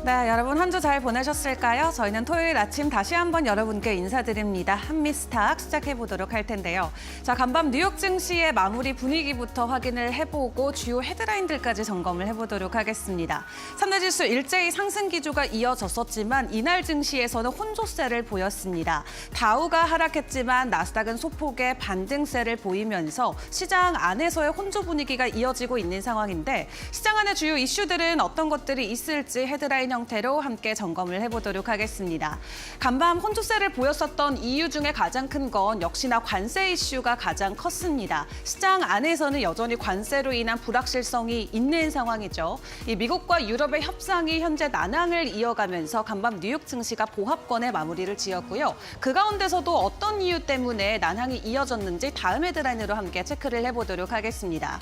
네, 여러분 한 주 잘 보내셨을까요? 저희는 토요일 아침 다시 한번 여러분께 인사드립니다. 한미스탁 시작해 보도록 할 텐데요. 자, 간밤 뉴욕 증시의 마무리 분위기부터 확인을 해보고 주요 헤드라인들까지 점검을 해보도록 하겠습니다. 3대 지수 일제히 상승 기조가 이어졌었지만 이날 증시에서는 혼조세를 보였습니다. 다우가 하락했지만 나스닥은 소폭의 반등세를 보이면서 시장 안에서의 혼조 분위기가 이어지고 있는 상황인데 시장 안의 주요 이슈들은 어떤 것들이 있을지 헤드라인 형태로 함께 점검을 해보도록 하겠습니다. 간밤 혼조세를 보였었던 이유 중에 가장 큰 건 역시나 관세 이슈가 가장 컸습니다. 시장 안에서는 여전히 관세로 인한 불확실성이 있는 상황이죠. 이 미국과 유럽의 협상이 현재 난항을 이어가면서 간밤 뉴욕 증시가 보합권의 마무리를 지었고요. 그 가운데서도 어떤 이유 때문에 난항이 이어졌는지 다음 헤드라인으로 함께 체크를 해보도록 하겠습니다.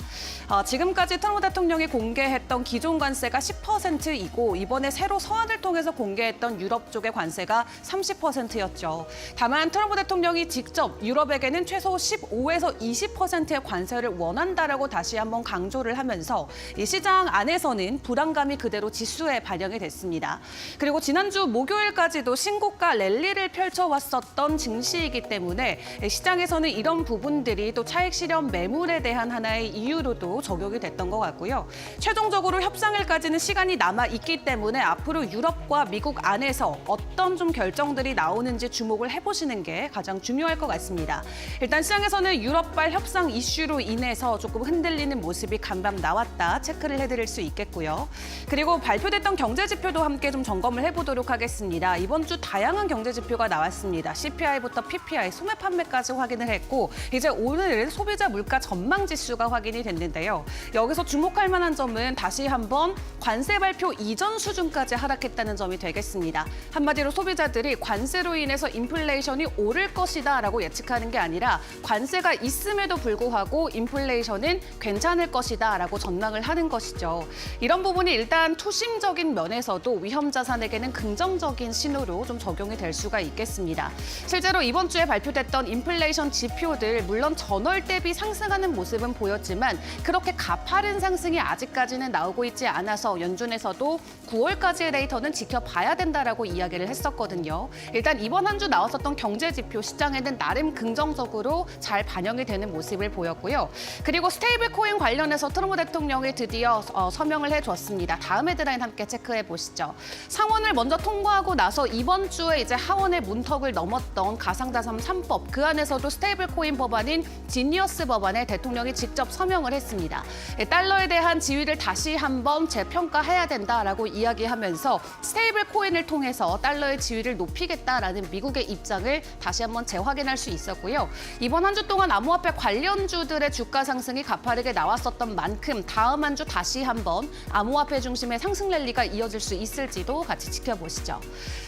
지금까지 트럼프 대통령이 공개했던 기존 관세가 10%이고 이번에 새로 서한을 통해서 공개했던 유럽 쪽의 관세가 30%였죠. 다만 트럼프 대통령이 직접 유럽에게는 최소 15에서 20%의 관세를 원한다라고 다시 한번 강조를 하면서 이 시장 안에서는 불안감이 그대로 지수에 반영이 됐습니다. 그리고 지난주 목요일까지도 신고가 랠리를 펼쳐왔었던 증시이기 때문에 시장에서는 이런 부분들이 또 차익 실현 매물에 대한 하나의 이유로도 적용이 됐던 것 같고요. 최종적으로 협상일까지는 시간이 남아 있기 때문에 앞으로 유럽과 미국 안에서 어떤 좀 결정들이 나오는지 주목을 해보시는 게 가장 중요할 것 같습니다. 일단 시장에서는 유럽발 협상 이슈로 인해서 조금 흔들리는 모습이 간밤 나왔다 체크를 해드릴 수 있겠고요. 그리고 발표됐던 경제 지표도 함께 좀 점검을 해보도록 하겠습니다. 이번 주 다양한 경제 지표가 나왔습니다. CPI부터 PPI, 소매 판매까지 확인을 했고 이제 오늘은 소비자 물가 전망 지수가 확인이 됐는데요. 여기서 주목할 만한 점은 다시 한번 관세 발표 이전 수준까지 하락했다는 점이 되겠습니다. 한마디로 소비자들이 관세로 인해서 인플레이션이 오를 것이다라고 예측하는 게 아니라 관세가 있음에도 불구하고 인플레이션은 괜찮을 것이다라고 전망을 하는 것이죠. 이런 부분이 일단 투심적인 면에서도 위험 자산에게는 긍정적인 신호로 좀 적용이 될 수가 있겠습니다. 실제로 이번 주에 발표됐던 인플레이션 지표들 물론 전월 대비 상승하는 모습은 보였지만 그렇게 가파른 상승이 아직까지는 나오고 있지 않아서 연준에서도 9월까지의 데이터는 지켜봐야 된다라고 이야기를 했었거든요. 일단 이번 한 주 나왔었던 경제 지표 시장에는 나름 긍정적으로 잘 반영이 되는 모습을 보였고요. 그리고 스테이블 코인 관련해서 트럼프 대통령이 드디어 서명을 해줬습니다. 다음 헤드라인 함께 체크해 보시죠. 상원을 먼저 통과하고 나서 이번 주에 이제 하원의 문턱을 넘었던 가상자산 3법 그 안에서도 스테이블 코인 법안인 지니어스 법안에 대통령이 직접 서명을 했습니다. 달러에 대한 지위를 다시 한번 재평가해야 된다라고 이야기하면서 스테이블 코인을 통해서 달러의 지위를 높이겠다라는 미국의 입장을 다시 한번 재확인할 수 있었고요. 이번 한 주 동안 암호화폐 관련주들의 주가 상승이 가파르게 나왔었던 만큼 다음 한 주 다시 한번 암호화폐 중심의 상승 랠리가 이어질 수 있을지도 같이 지켜보시죠.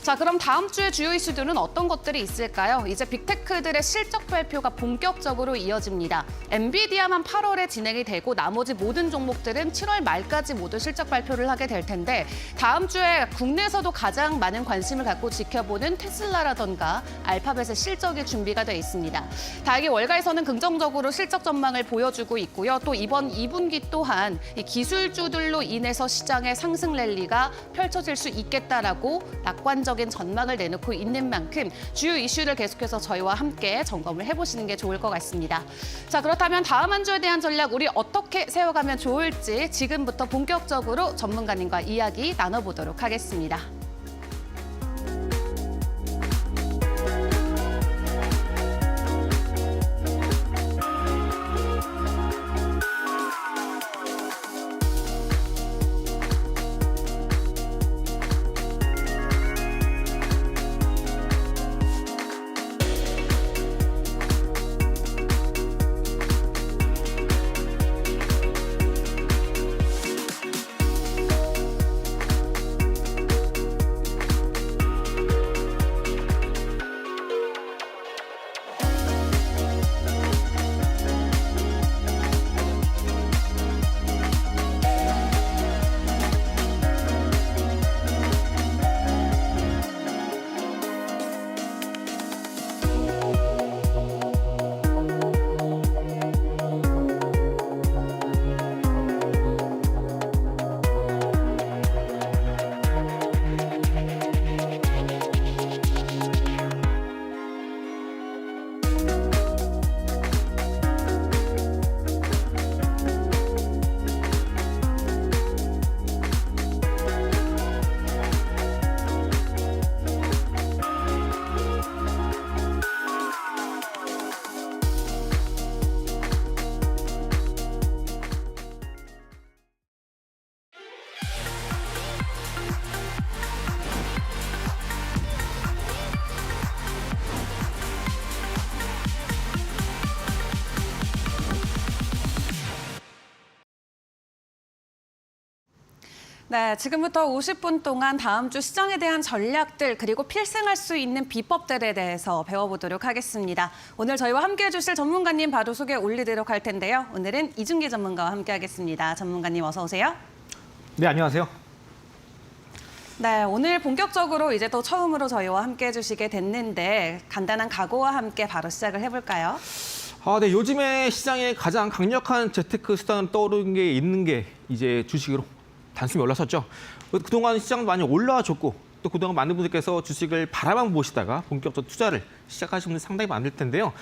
자, 그럼 다음 주의 주요 이슈들은 어떤 것들이 있을까요? 이제 빅테크들의 실적 발표가 본격적으로 이어집니다. 엔비디아만 8월에 진행이 되고 나머지 모든 종목들은 7월 말까지 모두 실적 발표를 하게 될 텐데 다음 주에 국내에서도 가장 많은 관심을 갖고 지켜보는 테슬라라던가 알파벳의 실적이 준비가 돼 있습니다. 다행히 월가에서는 긍정적으로 실적 전망을 보여주고 있고요. 또 이번 2분기 또한 이 기술주들로 인해서 시장의 상승 랠리가 펼쳐질 수 있겠다라고 낙관적인 전망을 내놓고 있는 만큼 주요 이슈를 계속해서 저희와 함께 점검을 해보시는 게 좋을 것 같습니다. 자, 그렇다면 다음 한 주에 대한 전략 우리 어떻게 세워가면 좋을지 지금부터 본격적으로 전문가님과 이야기 나눠보도록 하겠습니다. 네, 지금부터 50분 동안 다음 주 시장에 대한 전략들 그리고 필승할 수 있는 비법들에 대해서 배워보도록 하겠습니다. 오늘 저희와 함께해 주실 전문가님 바로 소개 올리도록 할 텐데요. 오늘은 이준기 전문가와 함께하겠습니다. 전문가님 어서 오세요. 네, 안녕하세요. 네, 오늘 본격적으로 이제 또 처음으로 저희와 함께해 주시게 됐는데 간단한 각오와 함께 바로 시작을 해볼까요? 네, 요즘에 시장에 가장 강력한 재테크 수단을 떠오르는 게 있는 게 이제 주식으로 단숨에 올라섰죠. 그동안 시장 많이 올라와줬고 또 그동안 많은 분들께서 주식을 바라만 보시다가 본격적 투자를 시작하신 분들 상당히 많을 텐데요.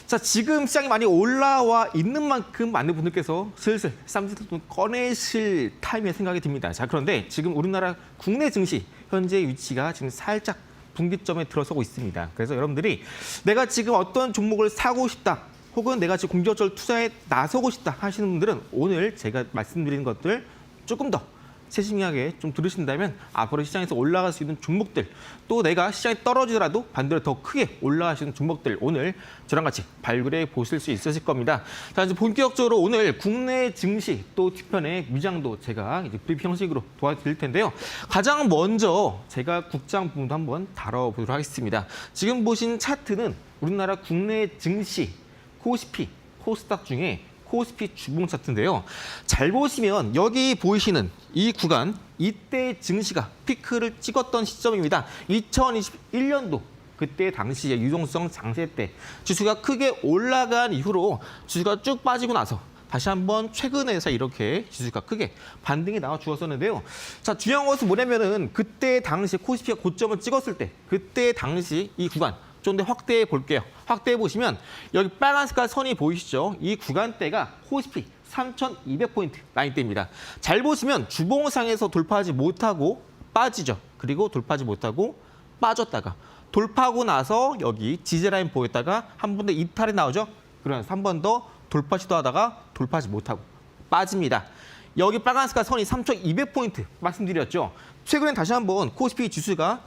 자, 지금 시장이 많이 올라와 있는 만큼 많은 분들께서 슬슬 쌈짓돈 꺼내실 타임의 생각이 듭니다. 자, 그런데 지금 우리나라 국내 증시 현재 위치가 지금 살짝 분기점에 들어서고 있습니다. 그래서 여러분들이 내가 지금 어떤 종목을 사고 싶다 혹은 내가 지금 공격적으로 투자에 나서고 싶다 하시는 분들은 오늘 제가 말씀드리는 것들 조금 더 세심하게 좀 들으신다면 앞으로 시장에서 올라갈 수 있는 종목들 또 내가 시장이 떨어지더라도 반대로 더 크게 올라갈 수 있는 종목들 오늘 저랑 같이 발굴해 보실 수 있으실 겁니다. 자, 이제 본격적으로 오늘 국내 증시 또 뒤편의 위장도 제가 이제 브리핑 형식으로 도와드릴 텐데요. 가장 먼저 제가 국장 부분도 한번 다뤄보도록 하겠습니다. 지금 보신 차트는 우리나라 국내 증시 코스피, 코스닥 중에 코스피 주봉 차트인데요. 잘 보시면 여기 보이시는 이 구간, 이때 증시가 피크를 찍었던 시점입니다. 2021년도 그때 당시에 유동성 장세 때 지수가 크게 올라간 이후로 지수가 쭉 빠지고 나서 다시 한번 최근에서 이렇게 지수가 크게 반등이 나와 주었었는데요. 자, 중요한 것은 뭐냐면은 그때 당시 코스피가 고점을 찍었을 때 그때 당시 이 구간 좀 더 확대해 볼게요. 확대해 보시면 여기 빨간 색깔 선이 보이시죠? 이 구간대가 코스피 3,200포인트 라인대입니다. 잘 보시면 주봉상에서 돌파하지 못하고 빠지죠. 그리고 돌파하지 못하고 빠졌다가 돌파하고 나서 여기 지지라인 보였다가 한 번 더 이탈이 나오죠. 그러면서 한 번 더 돌파 시도하다가 돌파하지 못하고 빠집니다. 여기 빨간 색깔 선이 3,200포인트 말씀드렸죠. 최근에 다시 한번 코스피 지수가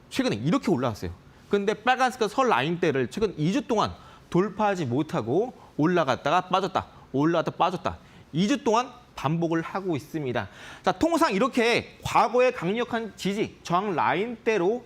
최근에 이렇게 올라왔어요. 근데 빨간 색깔 선 라인대를 최근 2주 동안 돌파하지 못하고 올라갔다가 빠졌다, 올라갔다 빠졌다. 2주 동안 반복을 하고 있습니다. 자, 통상 이렇게 과거의 강력한 지지, 저항 라인대로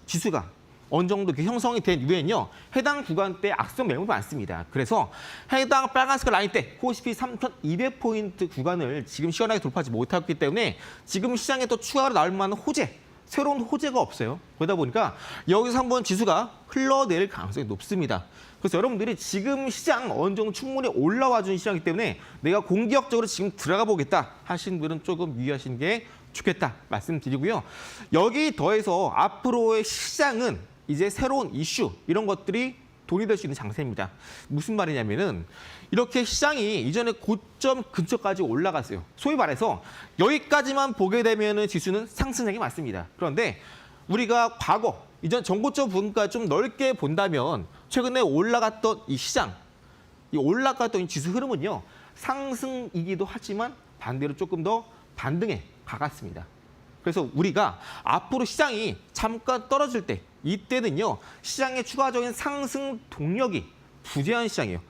지수가 어느 정도 형성이 된 이후에는요. 해당 구간대 악성 매물이 많습니다. 그래서 해당 빨간 색깔 라인대 코스피 3,200포인트 구간을 지금 시원하게 돌파하지 못했기 때문에 지금 시장에 또 추가로 나올 만한 호재, 새로운 호재가 없어요. 그러다 보니까 여기서 한번 지수가 흘러내릴 가능성이 높습니다. 그래서 여러분들이 지금 시장 어느 정도 충분히 올라와 주는 시장이기 때문에 내가 공격적으로 지금 들어가 보겠다 하시는 분은 조금 유의하시는 게 좋겠다 말씀드리고요. 여기 더해서 앞으로의 시장은 이제 새로운 이슈 이런 것들이 돈이 될 수 있는 장세입니다. 무슨 말이냐면은 이렇게 시장이 이전에 고점 근처까지 올라갔어요. 소위 말해서 여기까지만 보게 되면은 지수는 상승장이 맞습니다. 그런데 우리가 과거 이전 전고점 부분까지 좀 넓게 본다면 최근에 올라갔던 이 시장, 이 올라갔던 이 지수 흐름은요 상승이기도 하지만 반대로 조금 더 반등에 가깝습니다. 그래서 우리가 앞으로 시장이 잠깐 떨어질 때 이때는요 시장의 추가적인 상승 동력이 부재한 시장이에요.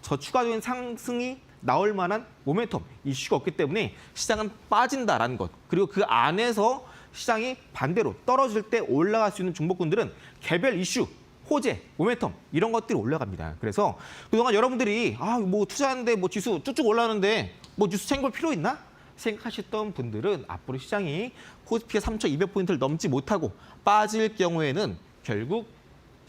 저 추가적인 상승이 나올 만한 모멘텀 이슈가 없기 때문에 시장은 빠진다라는 것. 그리고 그 안에서 시장이 반대로 떨어질 때 올라갈 수 있는 종목군들은 개별 이슈, 호재, 모멘텀 이런 것들이 올라갑니다. 그래서 그동안 여러분들이 뭐 투자하는데 뭐 지수 쭉쭉 올라가는데 뭐 뉴스 챙길 필요 있나? 생각하셨던 분들은 앞으로 시장이 코스피가 3,200포인트를 넘지 못하고 빠질 경우에는 결국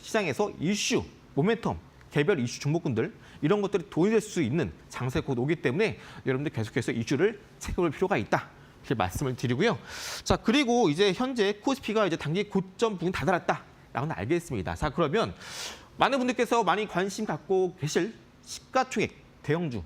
시장에서 이슈, 모멘텀, 개별 이슈 종목군들 이런 것들이 돈이 될 수 있는 장세가 곧 오기 때문에 여러분들 계속해서 이슈를 체크할 필요가 있다. 이렇게 말씀을 드리고요. 자, 그리고 이제 현재 코스피가 이제 단기 고점 부분 다다랐다라고는 알겠습니다. 자, 그러면 많은 분들께서 많이 관심 갖고 계실 시가총액 대형주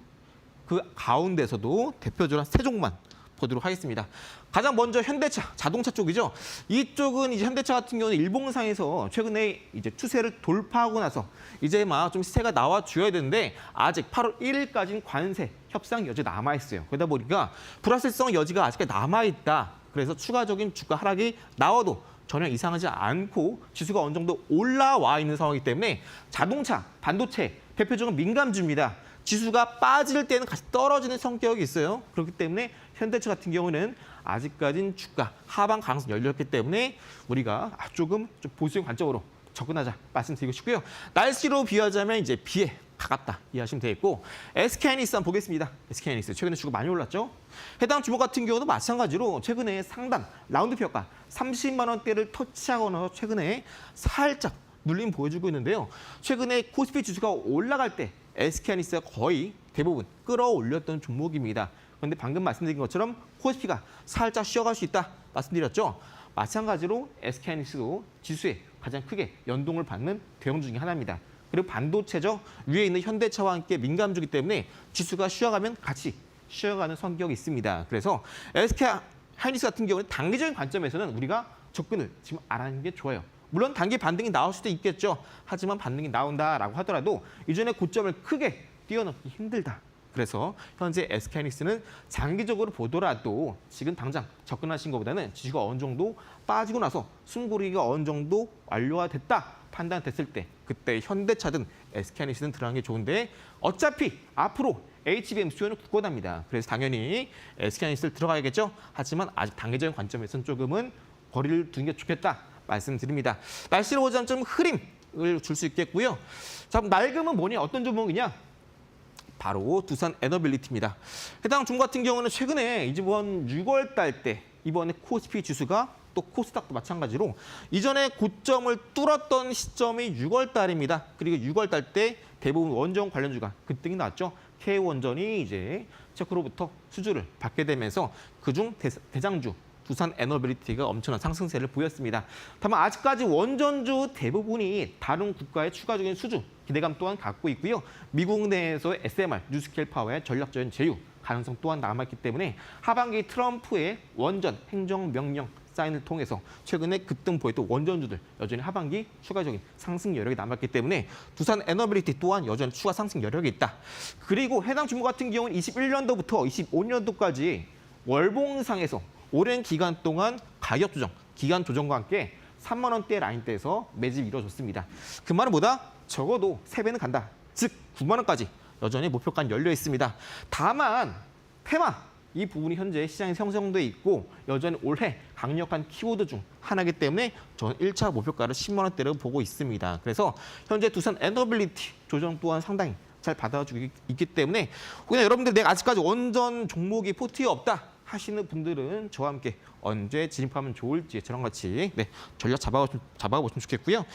그 가운데서도 대표적으로 세 종만 보도록 하겠습니다. 가장 먼저 현대차, 자동차 쪽이죠. 이쪽은 이제 현대차 같은 경우는 일봉상에서 최근에 이제 추세를 돌파하고 나서 이제 막 좀 시세가 나와 줘야 되는데 아직 8월 1일까지는 관세 협상 여지가 남아 있어요. 그러다 보니까 불확실성 여지가 아직 남아 있다. 그래서 추가적인 주가 하락이 나와도 전혀 이상하지 않고 지수가 어느 정도 올라와 있는 상황이기 때문에 자동차, 반도체 대표적인 민감주입니다. 지수가 빠질 때는 같이 떨어지는 성격이 있어요. 그렇기 때문에 현대차 같은 경우는 아직까지는 주가 하방 가능성이 열렸기 때문에 우리가 조금 좀 보수적 관점으로 접근하자 말씀드리고 싶고요. 날씨로 비유하자면 이제 비에 가깝다 이해하시면 되겠고, SK하이닉스 한번 보겠습니다. SK하이닉스 최근에 주가 많이 올랐죠. 해당 주목 같은 경우도 마찬가지로 최근에 상단 라운드 표가 30만 원대를 터치하거나 최근에 살짝 눌림 보여주고 있는데요. 최근에 코스피 지수가 올라갈 때 SK하이닉스가 거의 대부분 끌어올렸던 종목입니다. 그런데 방금 말씀드린 것처럼 코스피가 살짝 쉬어갈 수 있다 말씀드렸죠. 마찬가지로 SK하이닉스도 지수에 가장 크게 연동을 받는 대형 중에 하나입니다. 그리고 반도체죠. 위에 있는 현대차와 함께 민감주기 때문에 지수가 쉬어가면 같이 쉬어가는 성격이 있습니다. 그래서 SK하이닉스 같은 경우는 단기적인 관점에서는 우리가 접근을 지금 알아내는 게 좋아요. 물론 단기 반등이 나올 수도 있겠죠. 하지만 반등이 나온다라고 하더라도 이전의 고점을 크게 뛰어넘기 힘들다. 그래서 현재 SK하이닉스는 장기적으로 보더라도 지금 당장 접근하신 것보다는 지수가 어느 정도 빠지고 나서 숨고르기가 어느 정도 완료가 됐다 판단됐을 때 그때 현대차든 SK하이닉스든 들어가는 게 좋은데 어차피 앞으로 HBM 수요는 굳건합니다. 그래서 당연히 SK하이닉스를 들어가야겠죠. 하지만 아직 단계적인 관점에서는 조금은 거리를 두는 게 좋겠다 말씀드립니다. 날씨로 보자면 좀 흐림을 줄 수 있겠고요. 자, 낡음은 뭐냐? 어떤 종목이냐? 바로 두산 에너빌리티입니다. 해당 종목 같은 경우는 최근에 이번 6월 달 때 이번에 코스피 지수가 또 코스닥도 마찬가지로 이전에 고점을 뚫었던 시점이 6월 달입니다. 그리고 6월 달 때 대부분 원전 관련주가 급등이 나왔죠. K원전이 이제 체코로부터 수주를 받게 되면서 그중 대장주 두산 에너빌리티가 엄청난 상승세를 보였습니다. 다만 아직까지 원전주 대부분이 다른 국가의 추가적인 수주 기대감 또한 갖고 있고요. 미국 내에서의 SMR, 뉴스케일 파워의 전략적인 제휴 가능성 또한 남아있기 때문에 하반기 트럼프의 원전 행정명령 사인을 통해서 최근에 급등 보였던 원전주들 여전히 하반기 추가적인 상승 여력이 남았기 때문에 두산 에너빌리티 또한 여전히 추가 상승 여력이 있다. 그리고 해당 종목 같은 경우는 21년도부터 25년도까지 월봉상에서 오랜 기간 동안 가격 조정, 기간 조정과 함께 3만 원대 라인대에서 매집이 이루어졌습니다. 그 말은 뭐다? 적어도 3배는 간다. 즉 9만 원까지 여전히 목표가는 열려 있습니다. 다만 테마 이 부분이 현재 시장에 형성돼 있고 여전히 올해 강력한 키워드 중 하나이기 때문에 저는 1차 목표가를 10만 원대로 보고 있습니다. 그래서 현재 두산 에너빌리티 조정 또한 상당히 잘 받아주고 있기 때문에 그냥 여러분들 내가 아직까지 원전 종목이 포트에 없다 하시는 분들은 저와 함께 언제 진입하면 좋을지 저랑 같이 전략 잡아보시면 좋겠고요.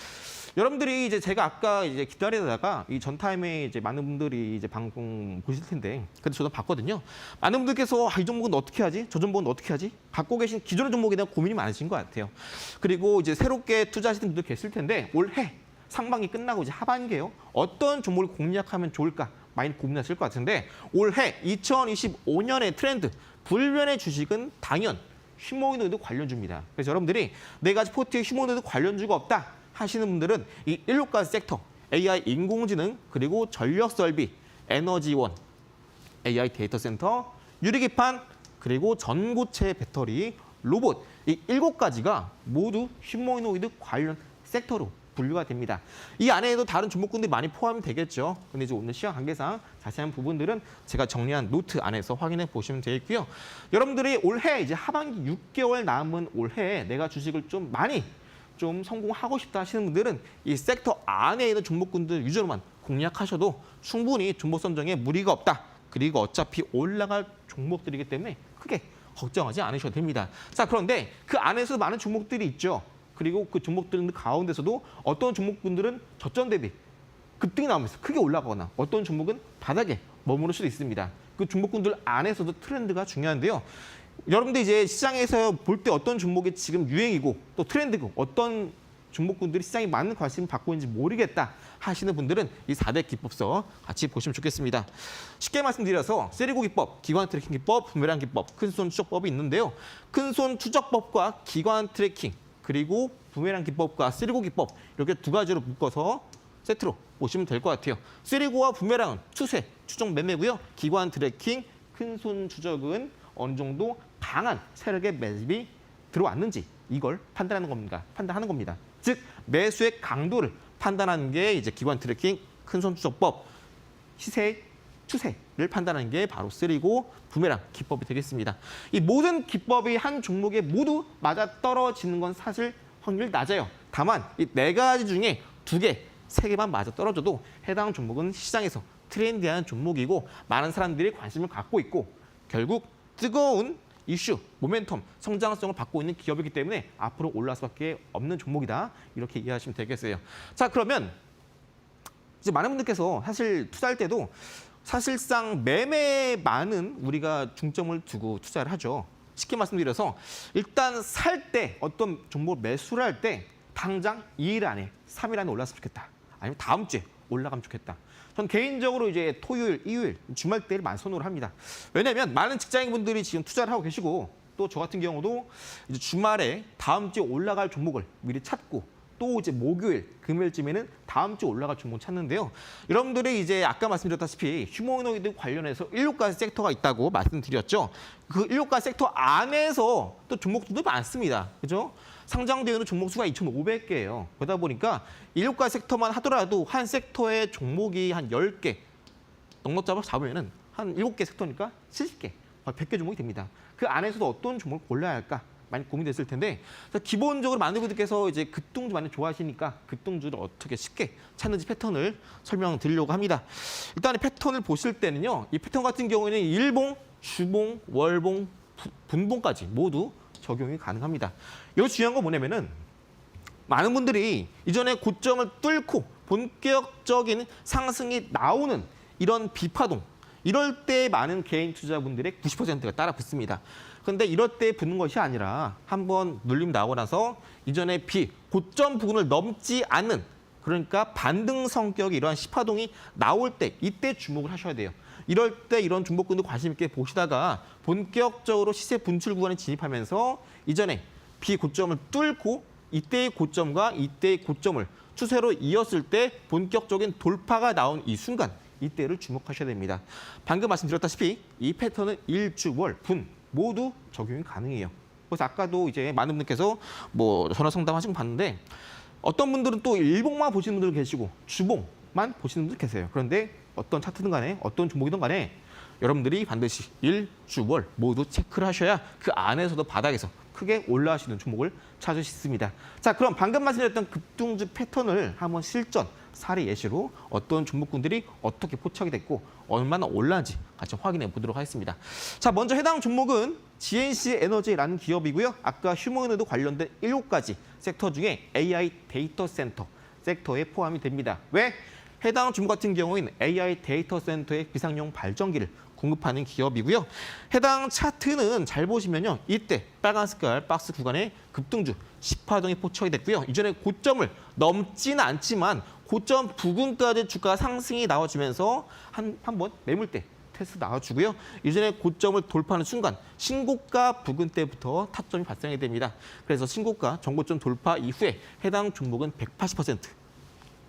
여러분들이 이제 제가 아까 이제 기다리다가 이 전 타임에 이제 많은 분들이 이제 방송 보실 텐데 그래도 저도 봤거든요. 많은 분들께서 이 종목은 어떻게 하지? 저 종목은 어떻게 하지? 갖고 계신 기존의 종목에 대한 고민이 많으신 것 같아요. 그리고 이제 새롭게 투자하시는 분들 계실 텐데 올해 상반기 끝나고 이제 하반기에요. 어떤 종목을 공략하면 좋을까? 많이 고민하실 것 같은데 올해 2025년의 트렌드 불변의 주식은 당연 휴머노이드 관련주입니다. 그래서 여러분들이 내가 포트에 휴머노이드 관련주가 없다 하시는 분들은 이 7가지 섹터 AI 인공지능 그리고 전력설비, 에너지원, AI 데이터 센터, 유리기판 그리고 전고체 배터리, 로봇 이 7가지가 모두 휴머노이드 관련 섹터로 분류가 됩니다. 이 안에도 다른 종목군들이 많이 포함이 되겠죠. 근데 이제 오늘 시간 관계상 자세한 부분들은 제가 정리한 노트 안에서 확인해 보시면 되겠고요. 여러분들이 올해 이제 하반기 6개월 남은 올해 내가 주식을 좀 많이 좀 성공하고 싶다 하시는 분들은 이 섹터 안에 있는 종목군들 위주로만 공략하셔도 충분히 종목 선정에 무리가 없다. 그리고 어차피 올라갈 종목들이기 때문에 크게 걱정하지 않으셔도 됩니다. 자, 그런데 그 안에서 많은 종목들이 있죠. 그리고 그 종목들 가운데서도 어떤 종목군들은 저점 대비 급등이 나오면서 크게 올라가거나 어떤 종목은 바닥에 머무를 수도 있습니다. 그 종목군들 안에서도 트렌드가 중요한데요. 여러분들 이제 시장에서 볼 때 어떤 종목이 지금 유행이고 또 트렌드고 어떤 종목군들이 시장에 많은 관심을 받고 있는지 모르겠다 하시는 분들은 이 4대 기법서 같이 보시면 좋겠습니다. 쉽게 말씀드려서 세리고 기법, 기관 트래킹 기법, 부메랑 기법, 큰손 추적법이 있는데요. 큰손 추적법과 기관 트래킹 그리고 부메랑 기법과 세리고 기법 이렇게 두 가지로 묶어서 세트로 보시면 될 것 같아요. 세리고와 부메랑은 추세, 추정 매매고요. 기관 트래킹, 큰손 추적은 어느 정도 강한 세력의 매집이 들어왔는지 이걸 판단하는 겁니다. 즉 매수의 강도를 판단하는 게 이제 기관 트래킹, 큰손 추적법, 시세, 추세 판단하는 게 바로 쓰리고 부메랑 기법이 되겠습니다. 이 모든 기법이 한 종목에 모두 맞아 떨어지는 건 사실 확률이 낮아요. 다만 이 네 가지 중에 두 개, 세 개만 맞아 떨어져도 해당 종목은 시장에서 트렌디한 종목이고 많은 사람들이 관심을 갖고 있고 결국 뜨거운 이슈, 모멘텀, 성장성을 받고 있는 기업이기 때문에 앞으로 올라갈 수밖에 없는 종목이다. 이렇게 이해하시면 되겠어요. 자, 그러면 이제 많은 분들께서 사실 투자할 때도 사실상 매매만은 우리가 중점을 두고 투자를 하죠. 쉽게 말씀드려서 일단 살 때 어떤 종목을 매수를 할 때 당장 2일 안에, 3일 안에 올랐으면 좋겠다. 아니면 다음 주에 올라가면 좋겠다. 전 개인적으로 이제 토요일, 일요일, 주말 때를 많이 선호를 합니다. 왜냐하면 많은 직장인분들이 지금 투자를 하고 계시고 또 저 같은 경우도 이제 주말에 다음 주에 올라갈 종목을 미리 찾고 또 이제 목요일, 금요일쯤에는 다음 주에 올라갈 종목 찾는데요. 여러분들이 이제 아까 말씀드렸다시피 휴머노이드 관련해서 7가지 섹터가 있다고 말씀드렸죠. 그 7가지 섹터 안에서 또 종목들도 많습니다. 그죠? 상장되어 있는 종목 수가 2,500개예요. 그러다 보니까 7가지 섹터만 하더라도 한 섹터의 종목이 한 10개 넉넉 잡으면은 한 7개 섹터니까 70개, 100개 종목이 됩니다. 그 안에서도 어떤 종목을 골라야 할까? 많이 고민됐을 텐데 기본적으로 많은 분들께서 이제 급등주 많이 좋아하시니까 급등주를 어떻게 쉽게 찾는지 패턴을 설명드리려고 합니다. 일단 이 패턴을 보실 때는요. 이 패턴 같은 경우에는 일봉, 주봉, 월봉, 분봉까지 모두 적용이 가능합니다. 이 중요한 건 뭐냐면은 많은 분들이 이전에 고점을 뚫고 본격적인 상승이 나오는 이런 비파동 이럴 때 많은 개인 투자분들의 90%가 따라 붙습니다. 그런데 이럴 때 붙는 것이 아니라 한번 눌림 나오고 나서 이전에 고점 부근을 넘지 않는 그러니까 반등 성격의 이러한 시파동이 나올 때 이때 주목을 하셔야 돼요. 이럴 때 이런 종목군도 관심 있게 보시다가 본격적으로 시세 분출 구간에 진입하면서 이전에 비고점을 뚫고 이때의 고점과 이때의 고점을 추세로 이었을 때 본격적인 돌파가 나온 이 순간 이때를 주목하셔야 됩니다. 방금 말씀드렸다시피 이 패턴은 일주, 월, 분 모두 적용이 가능해요. 그래서 아까도 이제 많은 분들께서 뭐 전화 상담하시고 봤는데 어떤 분들은 또 일봉만 보시는 분들 계시고 주봉만 보시는 분들 계세요. 그런데 어떤 차트든 간에 어떤 종목이든 간에 여러분들이 반드시 일, 주, 월 모두 체크를 하셔야 그 안에서도 바닥에서 크게 올라가시는 종목을 찾을 수 있습니다. 자, 그럼 방금 말씀드렸던 급등주 패턴을 한번 실전 사례 예시로 어떤 종목군들이 어떻게 포착이 됐고 얼마나 올라는지 같이 확인해 보도록 하겠습니다. 자, 먼저 해당 종목은 GNC 에너지라는 기업이고요. 아까 휴머노이드 관련된 7가지 섹터 중에 AI 데이터 센터 섹터에 포함이 됩니다. 왜? 해당 종목 같은 경우에는 AI 데이터 센터의 비상용 발전기를 공급하는 기업이고요. 해당 차트는 잘 보시면요. 이때 빨간 색깔 박스 구간에 급등주 10파동이 포착이 됐고요. 이전에 고점을 넘지는 않지만 고점 부근까지 주가 상승이 나와주면서 한번 매물대 테스트 나와주고요. 이전에 고점을 돌파하는 순간 신고가 부근 때부터 타점이 발생이 됩니다. 그래서 신고가 전고점 돌파 이후에 해당 종목은 180%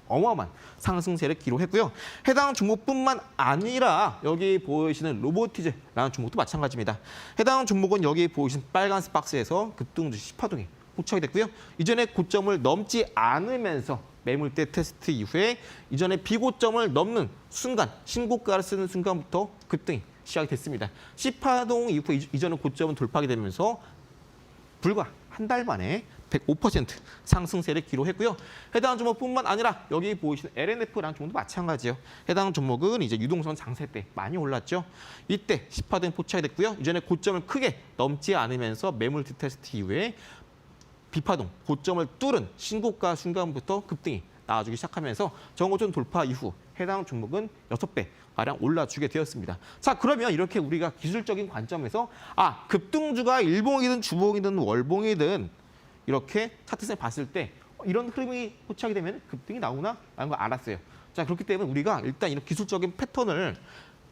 어마어마한 상승세를 기록했고요. 해당 종목뿐만 아니라 여기 보이시는 로보티즈라는 종목도 마찬가지입니다. 해당 종목은 여기 보이시는 빨간색 박스에서 급등주 10파동이 포착이 됐고요. 이전에 고점을 넘지 않으면서 매물대 테스트 이후에 이전에 비고점을 넘는 순간, 신고가를 쓰는 순간부터 급등이 시작이 됐습니다. 10파동 이후 이전의 고점은 돌파하게 되면서 불과 한 달 만에 105% 상승세를 기록했고요. 해당 종목뿐만 아니라 여기 보이시는 LNF라는 종목도 마찬가지예요. 해당 종목은 이제 유동성 장세 때 많이 올랐죠. 이때 10파동 포착이 됐고요. 이전에 고점을 크게 넘지 않으면서 매물 테스트 이후에 비파동, 고점을 뚫은 신고가 순간부터 급등이 나와주기 시작하면서 정고점 돌파 이후 해당 종목은 6배 가량 올라주게 되었습니다. 자, 그러면 이렇게 우리가 기술적인 관점에서 급등주가 일봉이든 주봉이든 월봉이든 이렇게 차트상에 봤을 때 이런 흐름이 포착이 되면 급등이 나오나 라는 걸 알았어요. 자, 그렇기 때문에 우리가 일단 이런 기술적인 패턴을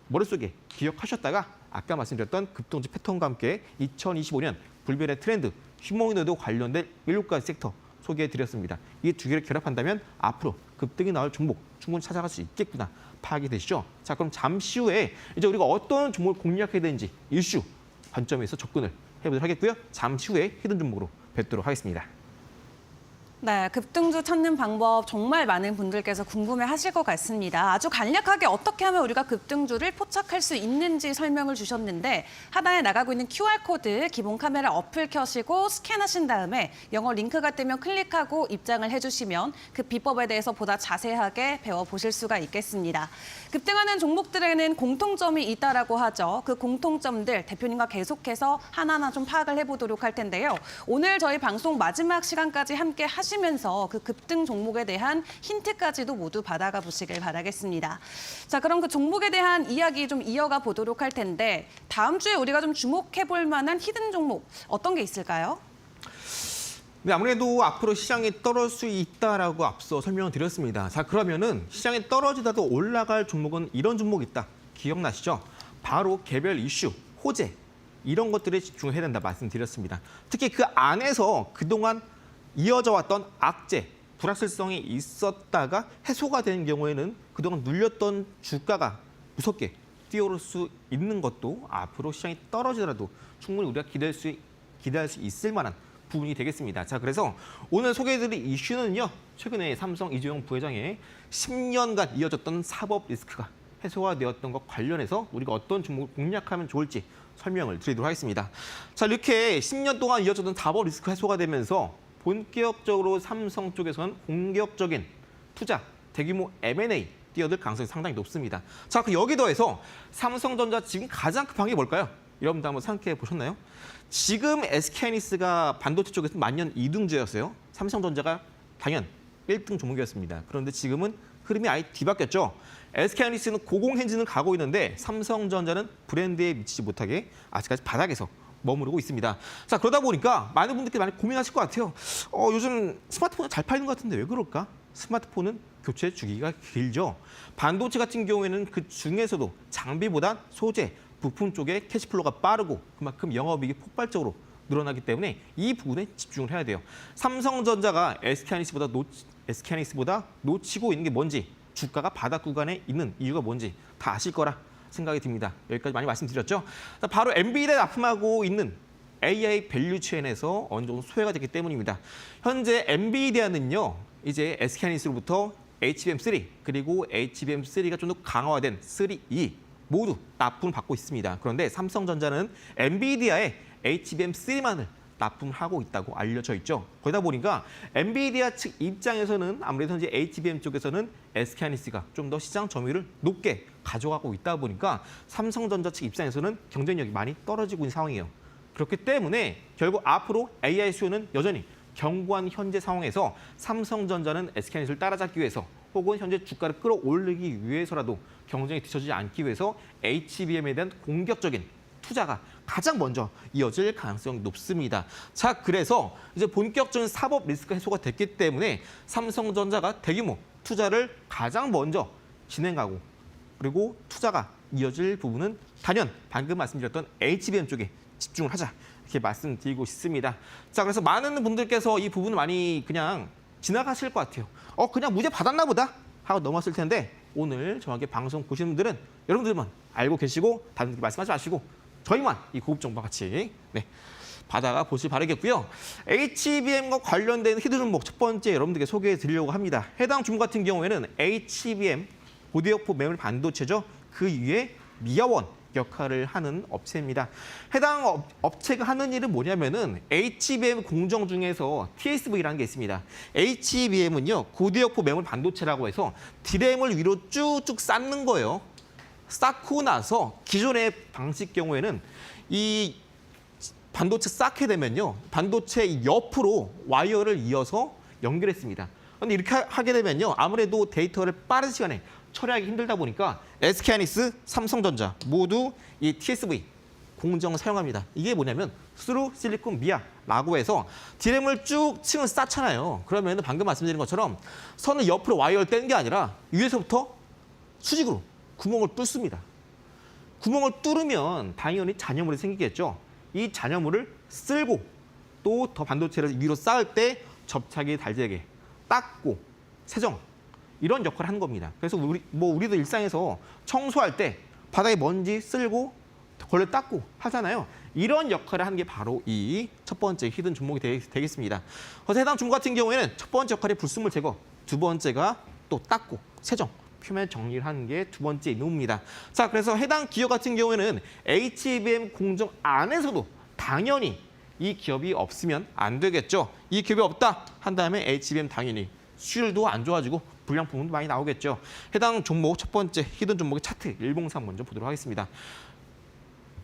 머릿속에 기억하셨다가 아까 말씀드렸던 급등주 패턴과 함께 2025년 불변의 트렌드, 휴머노이드 관련된 7가지 섹터 소개해드렸습니다. 이 두 개를 결합한다면 앞으로 급등이 나올 종목 충분히 찾아갈 수 있겠구나 파악이 되시죠? 자, 그럼 잠시 후에 이제 우리가 어떤 종목을 공략해야 되는지 이슈 관점에서 접근을 해보도록 하겠고요. 잠시 후에 히든 종목으로 뵙도록 하겠습니다. 네, 급등주 찾는 방법 정말 많은 분들께서 궁금해하실 것 같습니다. 아주 간략하게 어떻게 하면 우리가 급등주를 포착할 수 있는지 설명을 주셨는데 하단에 나가고 있는 QR코드 기본 카메라 어플 켜시고 스캔하신 다음에 영어 링크가 뜨면 클릭하고 입장을 해주시면 그 비법에 대해서 보다 자세하게 배워보실 수가 있겠습니다. 급등하는 종목들에는 공통점이 있다라고 하죠. 그 공통점들 대표님과 계속해서 하나하나 좀 파악을 해보도록 할 텐데요. 오늘 저희 방송 마지막 시간까지 함께 하시면서 그 급등 종목에 대한 힌트까지도 모두 받아가 보시길 바라겠습니다. 자, 그럼 그 종목에 대한 이야기 좀 이어가 보도록 할 텐데 다음 주에 우리가 좀 주목해 볼 만한 히든 종목 어떤 게 있을까요? 네, 아무래도 앞으로 시장이 떨어질 수 있다라고 앞서 설명을 드렸습니다. 자, 그러면은 시장이 떨어지다도 올라갈 종목은 이런 종목이 있다. 기억나시죠? 바로 개별 이슈, 호재 이런 것들에 집중을 해야 된다 말씀드렸습니다. 특히 그 안에서 그동안 이어져 왔던 악재, 불확실성이 있었다가 해소가 되는 경우에는 그동안 눌렸던 주가가 무섭게 뛰어오를 수 있는 것도 앞으로 시장이 떨어지더라도 충분히 우리가 기대할 수 있을 만한 부분이 되겠습니다. 자, 그래서 오늘 소개해드릴 이슈는요. 최근에 삼성 이재용 부회장의 10년간 이어졌던 사법 리스크가 해소가 되었던 것 관련해서 우리가 어떤 종목을 공략하면 좋을지 설명을 드리도록 하겠습니다. 자, 이렇게 10년 동안 이어졌던 사법 리스크 해소가 되면서 본격적으로 삼성 쪽에서는 공격적인 투자, 대규모 M&A 뛰어들 가능성이 상당히 높습니다. 자, 그 여기 더해서 삼성전자 지금 가장 급한 게 뭘까요? 여러분들 한번 생각해 보셨나요? 지금 SK하이닉스가 반도체 쪽에서 만년 2등주였어요. 삼성전자가 당연 1등 종목이었습니다. 그런데 지금은 흐름이 아예 뒤바뀌었죠. SK하이닉스는 고공행진을 가고 있는데 삼성전자는 브랜드에 미치지 못하게 아직까지 바닥에서 머무르고 있습니다. 자, 그러다 보니까 많은 분들께 많이 고민하실 것 같아요. 요즘 스마트폰 잘 팔리는 것 같은데 왜 그럴까? 스마트폰은 교체 주기가 길죠. 반도체 같은 경우에는 그 중에서도 장비보다 소재, 부품 쪽에 캐시플로우가 빠르고 그만큼 영업이익이 폭발적으로 늘어나기 때문에 이 부분에 집중을 해야 돼요. 삼성전자가 SK하이닉스보다 놓치고 있는 게 뭔지, 주가가 바닥 구간에 있는 이유가 뭔지 다 아실 거라 생각이 듭니다. 여기까지 많이 말씀드렸죠. 바로 엔비디아에 납품하고 있는 AI 밸류 체인에서 어느 정도 소외가 됐기 때문입니다. 현재 엔비디아는요, 이제 SK하이닉스로부터 HBM3 그리고 HBM3가 좀 더 강화된 3E 모두 납품을 받고 있습니다. 그런데 삼성전자는 엔비디아에 HBM3만을 납품하고 있다고 알려져 있죠. 그러다 보니까 엔비디아 측 입장에서는 아무래도 현재 HBM 쪽에서는 SK하이닉스가 좀 더 시장 점유율을 높게 가져가고 있다 보니까 삼성전자 측 입장에서는 경쟁력이 많이 떨어지고 있는 상황이에요. 그렇기 때문에 결국 앞으로 AI 수요는 여전히 견고한 현재 상황에서 삼성전자는 SK하이닉스를 따라잡기 위해서 혹은 현재 주가를 끌어올리기 위해서라도 경쟁에 뒤처지지 않기 위해서 HBM에 대한 공격적인 투자가 가장 먼저 이어질 가능성이 높습니다. 자, 그래서 이제 본격적인 사법 리스크 해소가 됐기 때문에 삼성전자가 대규모 투자를 가장 먼저 진행하고 그리고 투자가 이어질 부분은 단연 방금 말씀드렸던 HBM 쪽에 집중을 하자 이렇게 말씀드리고 싶습니다. 자, 그래서 많은 분들께서 이 부분을 많이 그냥 지나가실 것 같아요. 그냥 무죄 받았나 보다 하고 넘어갔을 텐데 오늘 저에게 방송 보시는 분들은 여러분들만 알고 계시고 다른 분들 말씀하지 마시고 저희만 이 고급 정보와 같이 받아가 보시기 바라겠고요. HBM과 관련된 히든 종목 첫 번째 여러분들께 소개해 드리려고 합니다. 해당 종목 같은 경우에는 HBM 고대역폭 메모리 반도체죠. 그 위에 미아원 역할을 하는 업체입니다. 해당 업체가 하는 일은 뭐냐면은 HBM 공정 중에서 TSV라는 게 있습니다. HBM은요, 고대역폭 메모리 반도체라고 해서 디램을 위로 쭉쭉 쌓는 거예요. 쌓고 나서 기존의 방식 경우에는 이 반도체 쌓게 되면요, 반도체 옆으로 와이어를 이어서 연결했습니다. 그런데 이렇게 하게 되면요, 아무래도 데이터를 빠른 시간에 처리하기 힘들다 보니까 SK하이닉스, 삼성전자 모두 이 TSV 공정을 사용합니다. 이게 뭐냐면 스루 실리콘 비아라고 해서 디램을 쭉 층을 쌓잖아요. 그러면 방금 말씀드린 것처럼 선을 옆으로 와이어를 떼는 게 아니라 위에서부터 수직으로 구멍을 뚫습니다. 구멍을 뚫으면 당연히 잔여물이 생기겠죠. 이 잔여물을 쓸고 또 더 반도체를 위로 쌓을 때 접착이 잘 되게 닦고 세정 이런 역할을 하는 겁니다. 그래서 우리도 일상에서 청소할 때 바닥에 먼지 쓸고 걸레 닦고 하잖아요. 이런 역할을 하는 게 바로 이 첫 번째 히든 종목이 되겠습니다. 그래서 해당 종목 같은 경우에는 첫 번째 역할이 불순물 제거, 두 번째가 또 닦고 세정, 표면 정리를 하는 게 두 번째 임무입니다. 자, 그래서 해당 기업 같은 경우에는 HBM 공정 안에서도 당연히 이 기업이 없으면 안 되겠죠. 이 기업이 없다 한 다음에 HBM 당연히 수율도 안 좋아지고 불량품도 많이 나오겠죠. 해당 종목 첫 번째 히든 종목의 차트 일봉상 먼저 보도록 하겠습니다.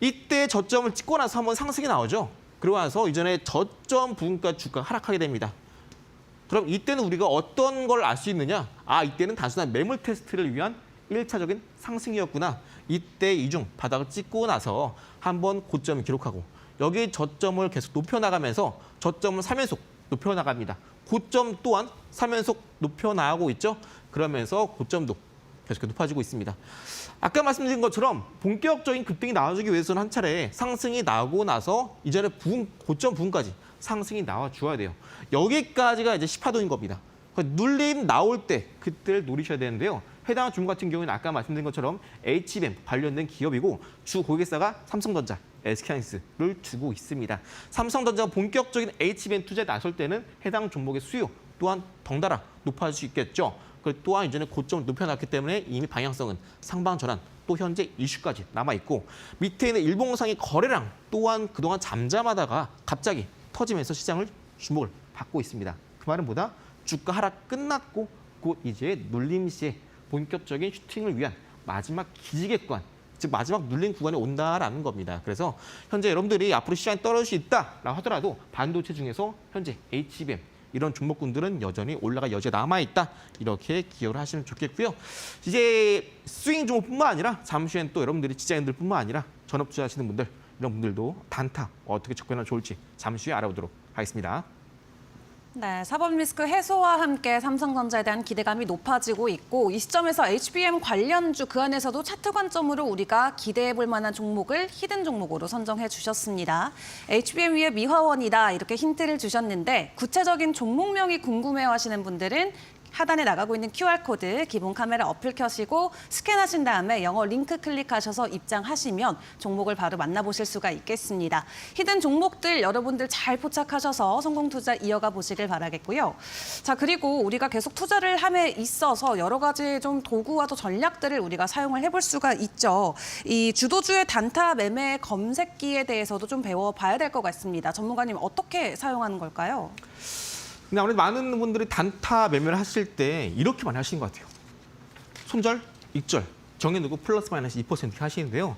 이때 저점을 찍고 나서 한번 상승이 나오죠. 그러고 나서 이전에 저점 부근까지 주가가 하락하게 됩니다. 그럼 이때는 우리가 어떤 걸 알 수 있느냐? 아, 이때는 단순한 매물 테스트를 위한 1차적인 상승이었구나. 이때 이중 바닥을 찍고 나서 한번 고점을 기록하고 여기 저점을 계속 높여나가면서 저점을 3연속 높여나갑니다. 고점 또한 3연속 높여나가고 있죠. 그러면서 고점도 계속 높아지고 있습니다. 아까 말씀드린 것처럼 본격적인 급등이 나와주기 위해서는 한 차례 상승이 나오고 나서 이전에 고점 부분까지 상승이 나와줘야 돼요. 여기까지가 이제 10파동인 겁니다. 눌림 나올 때 그때를 노리셔야 되는데요. 해당 종목 같은 경우는 아까 말씀드린 것처럼 HBM 관련된 기업이고 주 고객사가 삼성전자, SK하이닉스를 두고 있습니다. 삼성전자가 본격적인 HBM 투자에 나설 때는 해당 종목의 수요 또한 덩달아 높아질 수 있겠죠. 또한 이전에 고점을 높여놨기 때문에 이미 방향성은 상방 전환, 또 현재 이슈까지 남아있고 밑에 있는 일봉상의 거래량 또한 그동안 잠잠하다가 갑자기 터지면서 시장을 주목을 받고 있습니다. 그 말은 뭐다? 주가 하락 끝났고 곧 이제 눌림 시에 본격적인 슈팅을 위한 마지막 기지개 구간, 즉 마지막 눌림 구간이 온다라는 겁니다. 그래서 현재 여러분들이 앞으로 시장이 떨어질 수 있다라고 하더라도 반도체 중에서 현재 HBM 이런 종목군들은 여전히 올라갈 여지가 남아있다. 이렇게 기여를 하시면 좋겠고요. 이제 스윙 종목뿐만 아니라 잠시 후엔 또 여러분들이 직장인들뿐만 아니라 전업 투자하시는 분들 이런 분들도 단타 어떻게 접근하면 좋을지 잠시 후에 알아보도록 하겠습니다. 네, 사법 리스크 해소와 함께 삼성전자에 대한 기대감이 높아지고 있고 이 시점에서 HBM 관련주 그 안에서도 차트 관점으로 우리가 기대해 볼 만한 종목을 히든 종목으로 선정해 주셨습니다. HBM 위에 미화원이다 이렇게 힌트를 주셨는데 구체적인 종목명이 궁금해요 하시는 분들은 하단에 나가고 있는 QR코드 기본 카메라 어플 켜시고 스캔하신 다음에 영어 링크 클릭하셔서 입장하시면 종목을 바로 만나보실 수가 있겠습니다. 히든 종목들 여러분들 잘 포착하셔서 성공 투자 이어가 보시길 바라겠고요. 자, 그리고 우리가 계속 투자를 함에 있어서 여러 가지 좀 도구와 또 전략들을 우리가 사용을 해볼 수가 있죠. 이 주도주의 단타 매매 검색기에 대해서도 좀 배워봐야 될 것 같습니다. 전문가님 어떻게 사용하는 걸까요? 근데 아무래도 많은 분들이 단타 매매를 하실 때 이렇게 많이 하시는 것 같아요. 손절, 익절, 정해두고 플러스 마이너스 2% 하시는데요.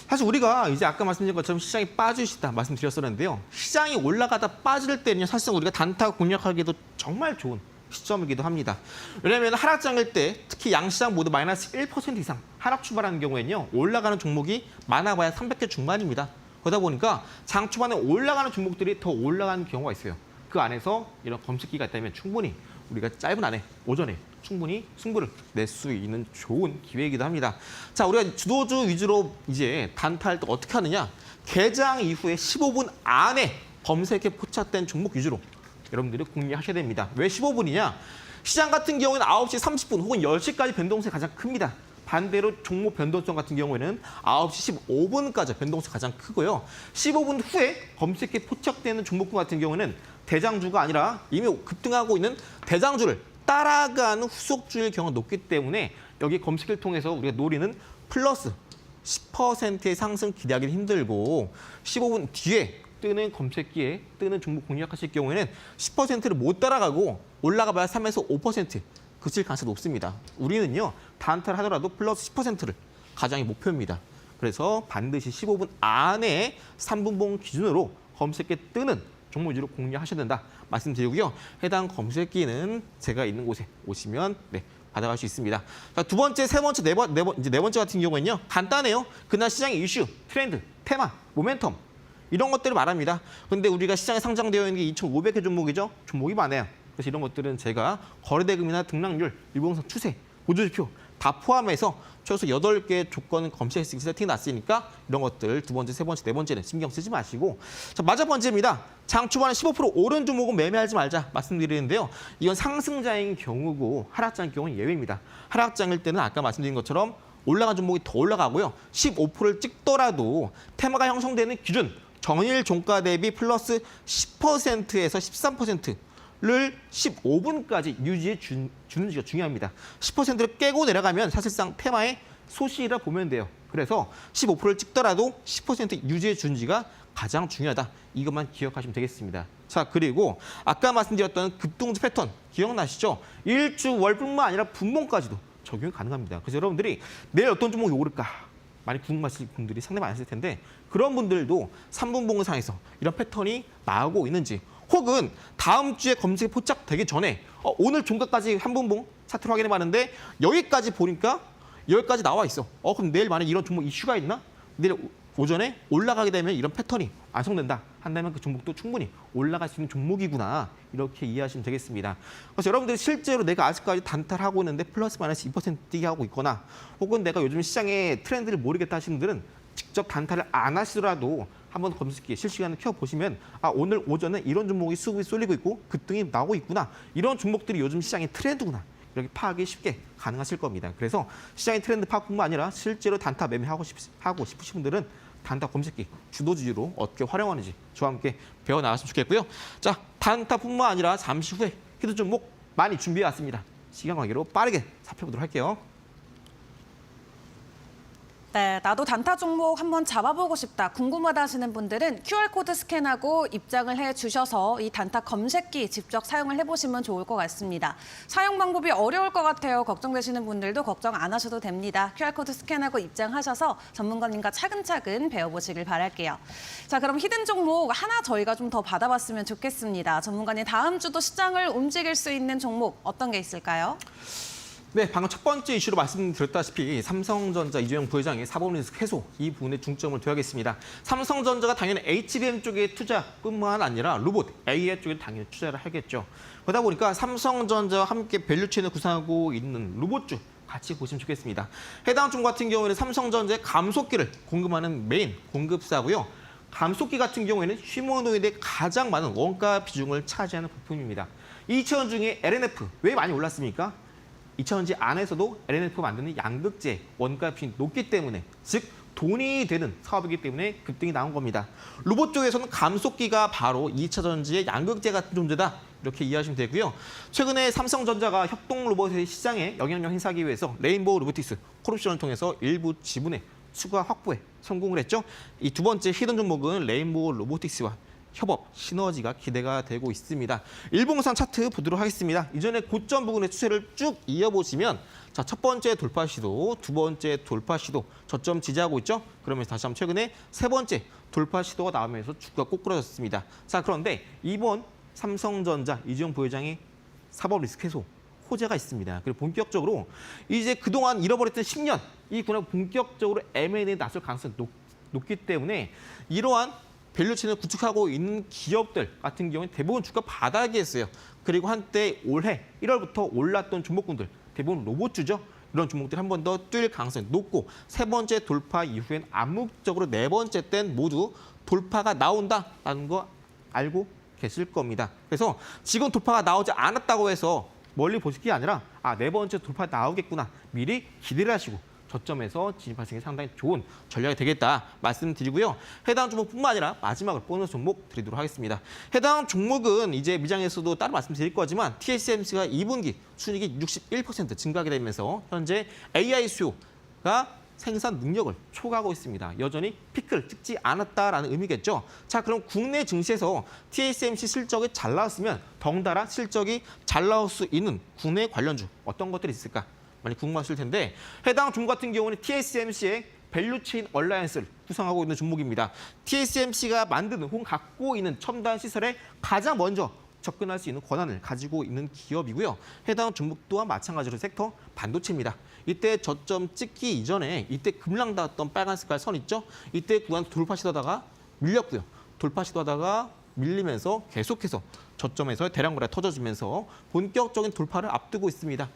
사실 우리가 이제 아까 말씀드린 것처럼 시장이 빠지시다 말씀드렸었는데요. 시장이 올라가다 빠질 때는 사실상 우리가 단타 공략하기도 정말 좋은 시점이기도 합니다. 왜냐하면 하락장일 때 특히 양시장 모두 마이너스 1% 이상 하락 출발하는 경우에는요. 올라가는 종목이 많아봐야 300개 중반입니다. 그러다 보니까 장 초반에 올라가는 종목들이 더 올라가는 경우가 있어요. 그 안에서 이런 검색기가 있다면 충분히 우리가 짧은 안에 오전에 충분히 승부를 낼 수 있는 좋은 기회이기도 합니다. 자, 우리가 주도주 위주로 이제 단타할 때 어떻게 하느냐? 개장 이후에 15분 안에 검색에 포착된 종목 위주로 여러분들이 공략하셔야 됩니다. 왜 15분이냐? 시장 같은 경우에는 9시 30분 혹은 10시까지 변동성이 가장 큽니다. 반대로 종목 변동성 같은 경우에는 9시 15분까지 변동성이 가장 크고요. 15분 후에 검색에 포착되는 종목군 같은 경우는 대장주가 아니라 이미 급등하고 있는 대장주를 따라가는 후속주일 경우가 높기 때문에 여기 검색을 통해서 우리가 노리는 플러스 10%의 상승 기대하기는 힘들고 15분 뒤에 뜨는 검색기에 뜨는 종목 공략하실 경우에는 10%를 못 따라가고 올라가 봐야 3에서 5% 그칠 가능성이 높습니다. 우리는요. 단타를 하더라도 플러스 10%를 가장의 목표입니다. 그래서 반드시 15분 안에 3분봉 기준으로 검색기에 뜨는 종목 위주로 공략하셔야 된다 말씀드리고요. 해당 검색기는 제가 있는 곳에 오시면 받아갈 수 있습니다. 자, 두 번째, 세 번째, 네 번째 같은 경우에는요. 간단해요. 그날 시장의 이슈, 트렌드, 테마, 모멘텀 이런 것들을 말합니다. 근데 우리가 시장에 상장되어 있는 게 2,500개 종목이죠. 종목이 많아요. 그래서 이런 것들은 제가 거래대금이나 등락률, 일봉상 추세, 보조지표 다 포함해서 최소 8개의 조건 검색 세팅이 났으니까 이런 것들 두 번째, 세 번째, 네 번째는 신경 쓰지 마시고 자, 마지막 번째입니다. 장 초반에 15% 오른 종목은 매매하지 말자 말씀드리는데요. 이건 상승자인 경우고 하락장일 경우는 예외입니다. 하락장일 때는 아까 말씀드린 것처럼 올라간 종목이 더 올라가고요. 15%를 찍더라도 테마가 형성되는 기준 전일 종가 대비 플러스 10%에서 13%를 15분까지 유지해 주는지가 중요합니다. 10%를 깨고 내려가면 사실상 테마의 소실이라 보면 돼요. 그래서 15%를 찍더라도 10% 유지해 주는지가 가장 중요하다. 이것만 기억하시면 되겠습니다. 자, 그리고 아까 말씀드렸던 급등주 패턴 기억나시죠? 일주월뿐만 아니라 분봉까지도 적용이 가능합니다. 그래서 여러분들이 내일 어떤 종목이 오를까 많이 궁금하실 분들이 상당히 많으실 텐데 그런 분들도 3분봉상에서 이런 패턴이 나오고 있는지 혹은 다음 주에 검색이 포착되기 전에 오늘 종가까지 한 분봉 차트를 확인해 봤는데 여기까지 보니까 여기까지 나와 있어. 그럼 내일 만약에 이런 종목 이슈가 있나? 내일 오전에 올라가게 되면 이런 패턴이 완성된다 한다면 그 종목도 충분히 올라갈 수 있는 종목이구나 이렇게 이해하시면 되겠습니다. 그래서 여러분들이 실제로 내가 아직까지 단타를 하고 있는데 플러스 마이너스 2% 뛰게 하고 있거나 혹은 내가 요즘 시장의 트렌드를 모르겠다 하시는 분들은 직접 단타를 안 하시더라도 한번 검색기 실시간으로 켜보시면 오늘 오전에 이런 종목이 수급이 쏠리고 있고 급등이 나오고 있구나. 이런 종목들이 요즘 시장의 트렌드구나. 이렇게 파악이 쉽게 가능하실 겁니다. 그래서 시장의 트렌드 파악뿐만 아니라 실제로 단타 매매하고 싶으신 분들은 단타 검색기 주도주의로 어떻게 활용하는지 저와 함께 배워나갔으면 좋겠고요. 자, 단타뿐만 아니라 잠시 후에 히든 종목 많이 준비해왔습니다. 시간 관계로 빠르게 살펴보도록 할게요. 네, 나도 단타 종목 한번 잡아보고 싶다, 궁금하다 하시는 분들은 QR코드 스캔하고 입장을 해주셔서 이 단타 검색기 직접 사용을 해보시면 좋을 것 같습니다. 사용 방법이 어려울 것 같아요. 걱정되시는 분들도 걱정 안 하셔도 됩니다. QR코드 스캔하고 입장하셔서 전문가님과 차근차근 배워보시길 바랄게요. 자, 그럼 히든 종목 하나 저희가 좀 더 받아봤으면 좋겠습니다. 전문가님, 다음 주도 시장을 움직일 수 있는 종목 어떤 게 있을까요? 네, 방금 첫 번째 이슈로 말씀드렸다시피 삼성전자 이재용 부회장의 사법 리스크 해소 이 부분에 중점을 둬야겠습니다. 삼성전자가 당연히 HBM 쪽에 투자뿐만 아니라 로봇, AI 쪽에 당연히 투자를 하겠죠. 그러다 보니까 삼성전자와 함께 밸류체인을 구성하고 있는 로봇주 같이 보시면 좋겠습니다. 해당 종 같은 경우에는 삼성전자의 감속기를 공급하는 메인 공급사고요. 감속기 같은 경우에는 휴머노이드의 가장 많은 원가 비중을 차지하는 부품입니다. 2차원 중에 LNF 왜 많이 올랐습니까? 2차원지 안에서도 LNF 만드는 양극재 원가 비중이 높기 때문에 즉 돈이 되는 사업이기 때문에 급등이 나온 겁니다. 로봇 쪽에서는 감속기가 바로 2차 전지의 양극재 같은 존재다. 이렇게 이해하시면 되고요. 최근에 삼성전자가 협동 로봇의 시장에 영향력 행사하기 위해서 레인보우 로보틱스 콜옵션을 통해서 일부 지분의 추가 확보에 성공을 했죠. 이 두 번째 히든 종목은 레인보우 로보틱스와 협업, 시너지가 기대가 되고 있습니다. 일봉상 차트 보도록 하겠습니다. 이전에 고점 부근의 추세를 쭉 이어보시면 자, 첫 번째 돌파 시도, 두 번째 돌파 시도 저점 지지하고 있죠. 그러면서 다시 한번 최근에 세 번째 돌파 시도가 나오면서 주가가 꼬꾸라졌습니다. 자, 그런데 이번 삼성전자 이재용 부회장의 사법 리스크 해소 호재가 있습니다. 그리고 본격적으로 이제 그동안 잃어버렸던 10년 이 군은 본격적으로 M&A에 나설 가능성이 높기 때문에 이러한 밸류체인을 구축하고 있는 기업들 같은 경우는 대부분 주가 바닥이었어요. 그리고 한때 올해 1월부터 올랐던 종목군들 대부분 로봇주죠. 이런 종목들이 한 번 더 뛸 가능성이 높고 세 번째 돌파 이후엔 암묵적으로 네 번째 땐 모두 돌파가 나온다라는 거 알고 계실 겁니다. 그래서 지금 돌파가 나오지 않았다고 해서 멀리 보실 게 아니라 네 번째 돌파 나오겠구나 미리 기대를 하시고 저점에서 진입하시는 게 상당히 좋은 전략이 되겠다 말씀드리고요. 해당 종목뿐만 아니라 마지막으로 보너스 종목 드리도록 하겠습니다. 해당 종목은 이제 미장에서도 따로 말씀드릴 거지만 TSMC가 2분기 순이익이 61% 증가하게 되면서 현재 AI 수요가 생산 능력을 초과하고 있습니다. 여전히 피크를 찍지 않았다라는 의미겠죠. 자, 그럼 국내 증시에서 TSMC 실적이 잘 나왔으면 덩달아 실적이 잘 나올 수 있는 국내 관련주 어떤 것들이 있을까? 많이 궁금하실 텐데 해당 종목 같은 경우는 TSMC의 밸류체인 얼라이언스를 구성하고 있는 종목입니다. TSMC가 만드는 혹은 갖고 있는 첨단 시설에 가장 먼저 접근할 수 있는 권한을 가지고 있는 기업이고요. 해당 종목 또한 마찬가지로 섹터 반도체입니다. 이때 저점 찍기 이전에 이때 금랑 닿았던 빨간 색깔 선 있죠? 이때 구간 돌파 시도하다가 밀렸고요. 돌파 시도하다가 밀리면서 계속해서 저점에서 대량 거래 터져주면서 본격적인 돌파를 앞두고 있습니다.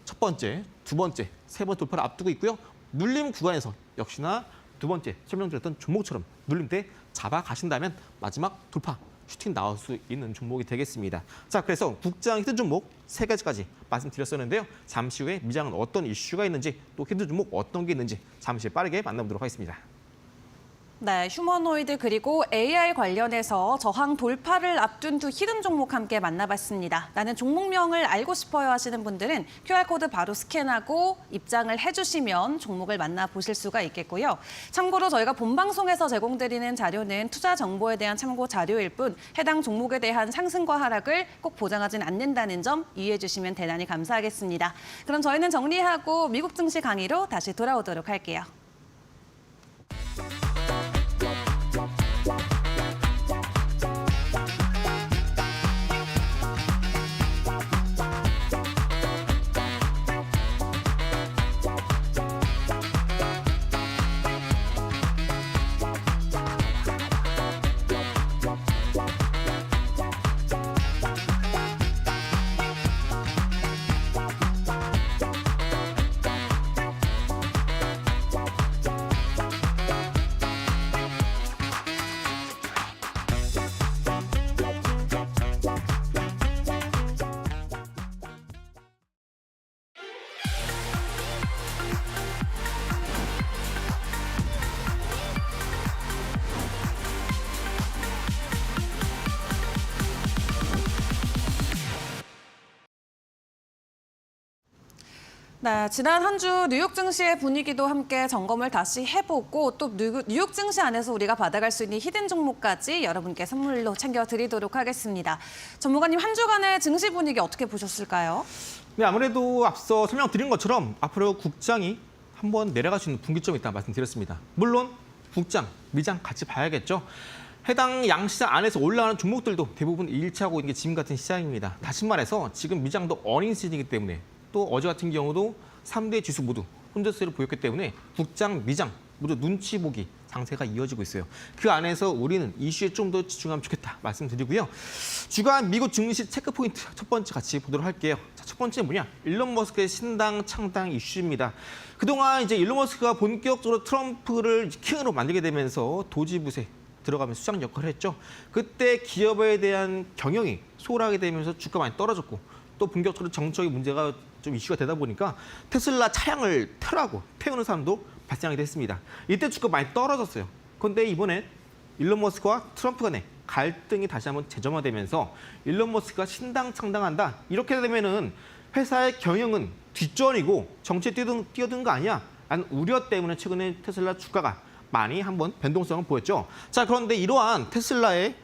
첫 번째, 두 번째, 세 번째 돌파를 앞두고 있고요. 눌림 구간에서 역시나 두 번째 설명드렸던 종목처럼 눌림 때 잡아가신다면 마지막 돌파, 슈팅 나올 수 있는 종목이 되겠습니다. 자, 그래서 국장 히든 종목 세 가지까지 말씀드렸었는데요. 잠시 후에 미장은 어떤 이슈가 있는지 또 히든 종목 어떤 게 있는지 잠시 후에 빠르게 만나보도록 하겠습니다. 네, 휴머노이드 그리고 AI 관련해서 저항 돌파를 앞둔 두 히든 종목 함께 만나봤습니다. 나는 종목명을 알고 싶어요 하시는 분들은 QR코드 바로 스캔하고 입장을 해주시면 종목을 만나보실 수가 있겠고요. 참고로 저희가 본방송에서 제공드리는 자료는 투자 정보에 대한 참고 자료일 뿐 해당 종목에 대한 상승과 하락을 꼭 보장하진 않는다는 점 이해해 주시면 대단히 감사하겠습니다. 그럼 저희는 정리하고 미국 증시 강의로 다시 돌아오도록 할게요. 네, 지난 한 주 뉴욕 증시의 분위기도 함께 점검을 다시 해보고 또 뉴욕 증시 안에서 우리가 받아갈 수 있는 히든 종목까지 여러분께 선물로 챙겨드리도록 하겠습니다. 전문가님, 한 주간의 증시 분위기 어떻게 보셨을까요? 네, 아무래도 앞서 설명드린 것처럼 앞으로 국장이 한번 내려갈 수 있는 분기점이 있다는 말씀드렸습니다. 물론 국장, 미장 같이 봐야겠죠. 해당 양시장 안에서 올라가는 종목들도 대부분 일치하고 있는 게 지금 같은 시장입니다. 다시 말해서 지금 미장도 어닝 시즌이기 때문에 또 어제 같은 경우도 3대 지수 모두 혼조세를 보였기 때문에 국장, 미장 모두 눈치 보기 장세가 이어지고 있어요. 그 안에서 우리는 이슈에 좀 더 집중하면 좋겠다 말씀드리고요. 주간 미국 증시 체크 포인트 첫 번째 같이 보도록 할게요. 자, 첫 번째 뭐냐? 일론 머스크의 신당 창당 이슈입니다. 그동안 이제 일론 머스크가 본격적으로 트럼프를 킹으로 만들게 되면서 도지부세 들어가면서 수장 역할을 했죠. 그때 기업에 대한 경영이 소홀하게 되면서 주가 많이 떨어졌고 또 본격적으로 정적인 문제가 좀 이슈가 되다 보니까 테슬라 차량을 테러하고 태우는 사람도 발생하게 됐습니다. 이때 주가 많이 떨어졌어요. 그런데 이번에 일론 머스크와 트럼프 간의 갈등이 다시 한번 재점화되면서 일론 머스크가 신당 창당한다. 이렇게 되면은 회사의 경영은 뒷전이고 정치에 뛰어든 거 아니야? 라는 우려 때문에 최근에 테슬라 주가가 많이 한번 변동성을 보였죠. 자, 그런데 이러한 테슬라의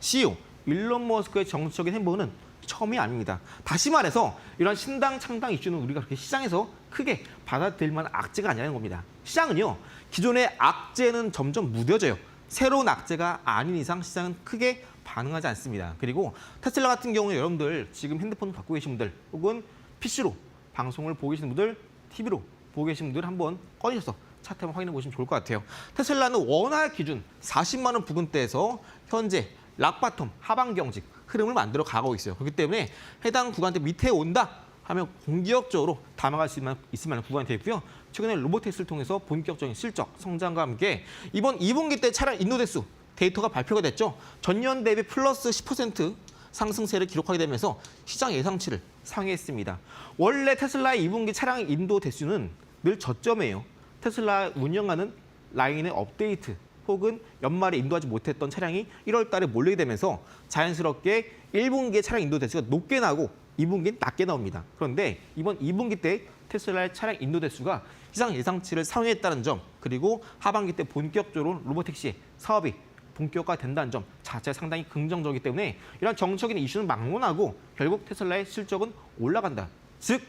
CEO 일론 머스크의 정치적인 행보는 처음이 아닙니다. 다시 말해서 이런 신당 창당 이슈는 우리가 그렇게 시장에서 크게 받아들일 만한 악재가 아니라는 겁니다. 시장은요, 기존의 악재는 점점 무뎌져요. 새로운 악재가 아닌 이상 시장은 크게 반응하지 않습니다. 그리고 테슬라 같은 경우는 여러분들 지금 핸드폰 갖고 계신 분들 혹은 PC로 방송을 보고 계시는 분들, TV로 보고 계신 분들 한번 꺼내셔서 차트 한번 확인해 보시면 좋을 것 같아요. 테슬라는 원화 기준 40만 원 부근대에서 현재 락바텀 하방 경직 흐름을 만들어 가고 있어요. 그렇기 때문에 해당 구간대 밑에 온다 하면 공격적으로 담아갈 수 있을 만한 구간이 되고요. 최근에 로보텍스를 통해서 본격적인 실적 성장과 함께 이번 2분기 때 차량 인도 대수 데이터가 발표가 됐죠. 전년 대비 플러스 10% 상승세를 기록하게 되면서 시장 예상치를 상회했습니다. 원래 테슬라의 2분기 차량 인도 대수는 늘 저점이에요. 테슬라 운영하는 라인의 업데이트 혹은 연말에 인도하지 못했던 차량이 1월 달에 몰리게 되면서 자연스럽게 1분기에 차량 인도 대수가 높게 나고 2분기는 낮게 나옵니다. 그런데 이번 2분기 때 테슬라의 차량 인도 대수가 시장 예상치를 상회했다는 점, 그리고 하반기 때 본격적으로 로보택시 사업이 본격화된다는 점 자체가 상당히 긍정적이기 때문에 이런 정적인 이슈는 막론하고 결국 테슬라의 실적은 올라간다. 즉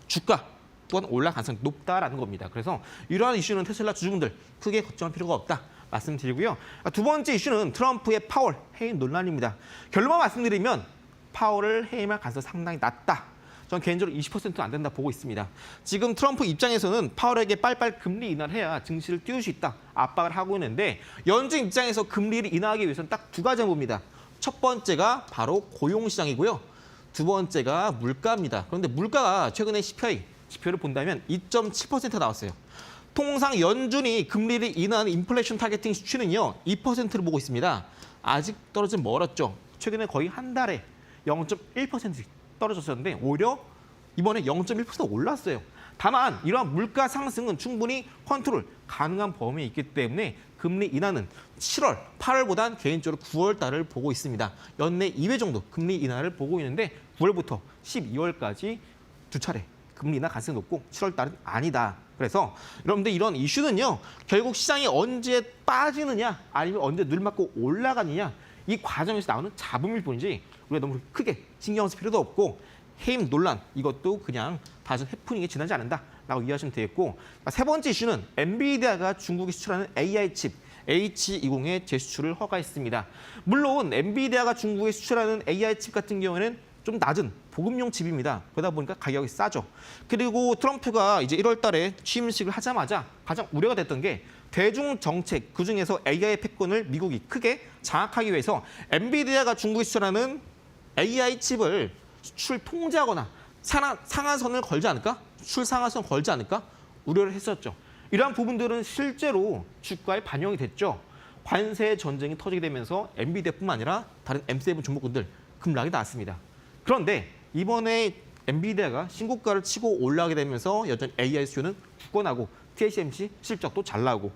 주가 또한 올라갈 가능성이 높다라는 겁니다. 그래서 이러한 이슈는 테슬라 주주분들 크게 걱정할 필요가 없다 말씀드리고요. 두 번째 이슈는 트럼프의 파월 해임 논란입니다. 결론만 말씀드리면 파월을 해임할 가능성이 상당히 낮다. 저는 개인적으로 20%는 안 된다 보고 있습니다. 지금 트럼프 입장에서는 파월에게 빨빨 금리 인하를 해야 증시를 띄울 수 있다 압박을 하고 있는데 연준 입장에서 금리를 인하하기 위해서는 딱 두 가지 봅니다. 첫 번째가 바로 고용시장이고요. 두 번째가 물가입니다. 그런데 물가가 최근에 CPI 지표를 본다면 2.7% 나왔어요. 통상 연준이 금리를 인하하는 인플레이션 타겟팅 수치는요 2%를 보고 있습니다. 아직 떨어지면 멀었죠. 최근에 거의 한 달에 0.1% 떨어졌었는데 오히려 이번에 0.1% 올랐어요. 다만 이러한 물가 상승은 충분히 컨트롤 가능한 범위에 있기 때문에 금리 인하는 7월, 8월보단 개인적으로 9월 달을 보고 있습니다. 연내 2회 정도 금리 인하를 보고 있는데 9월부터 12월까지 두 차례 금리 인하 가능성이 높고 7월 달은 아니다. 그래서 여러분들 이런 이슈는요. 결국 시장이 언제 빠지느냐 아니면 언제 늘 맞고 올라가느냐 이 과정에서 나오는 잡음일 뿐이지 우리가 너무 크게 신경 쓸 필요도 없고 해임 논란 이것도 그냥 단순 해프닝에 지나지 않는다라고 이해하시면 되겠고 세 번째 이슈는 엔비디아가 중국에 수출하는 AI 칩 H20의 재수출을 허가했습니다. 물론 엔비디아가 중국에 수출하는 AI 칩 같은 경우에는 좀 낮은 보급용 칩입니다. 그러다 보니까 가격이 싸죠. 그리고 트럼프가 이제 1월 달에 취임식을 하자마자 가장 우려가 됐던 게 대중 정책, 그중에서 AI 패권을 미국이 크게 장악하기 위해서 엔비디아가 중국에 수출하는 AI 칩을 수출 통제하거나 상한선을 걸지 않을까? 수출 상한선 걸지 않을까? 우려를 했었죠. 이러한 부분들은 실제로 주가에 반영이 됐죠. 관세 전쟁이 터지게 되면서 엔비디아뿐만 아니라 다른 M7 종목군들 급락이 나왔습니다. 그런데 이번에 엔비디아가 신고가를 치고 올라가게 되면서 여전히 AI 수요는 굳건하고 TSMC 실적도 잘 나오고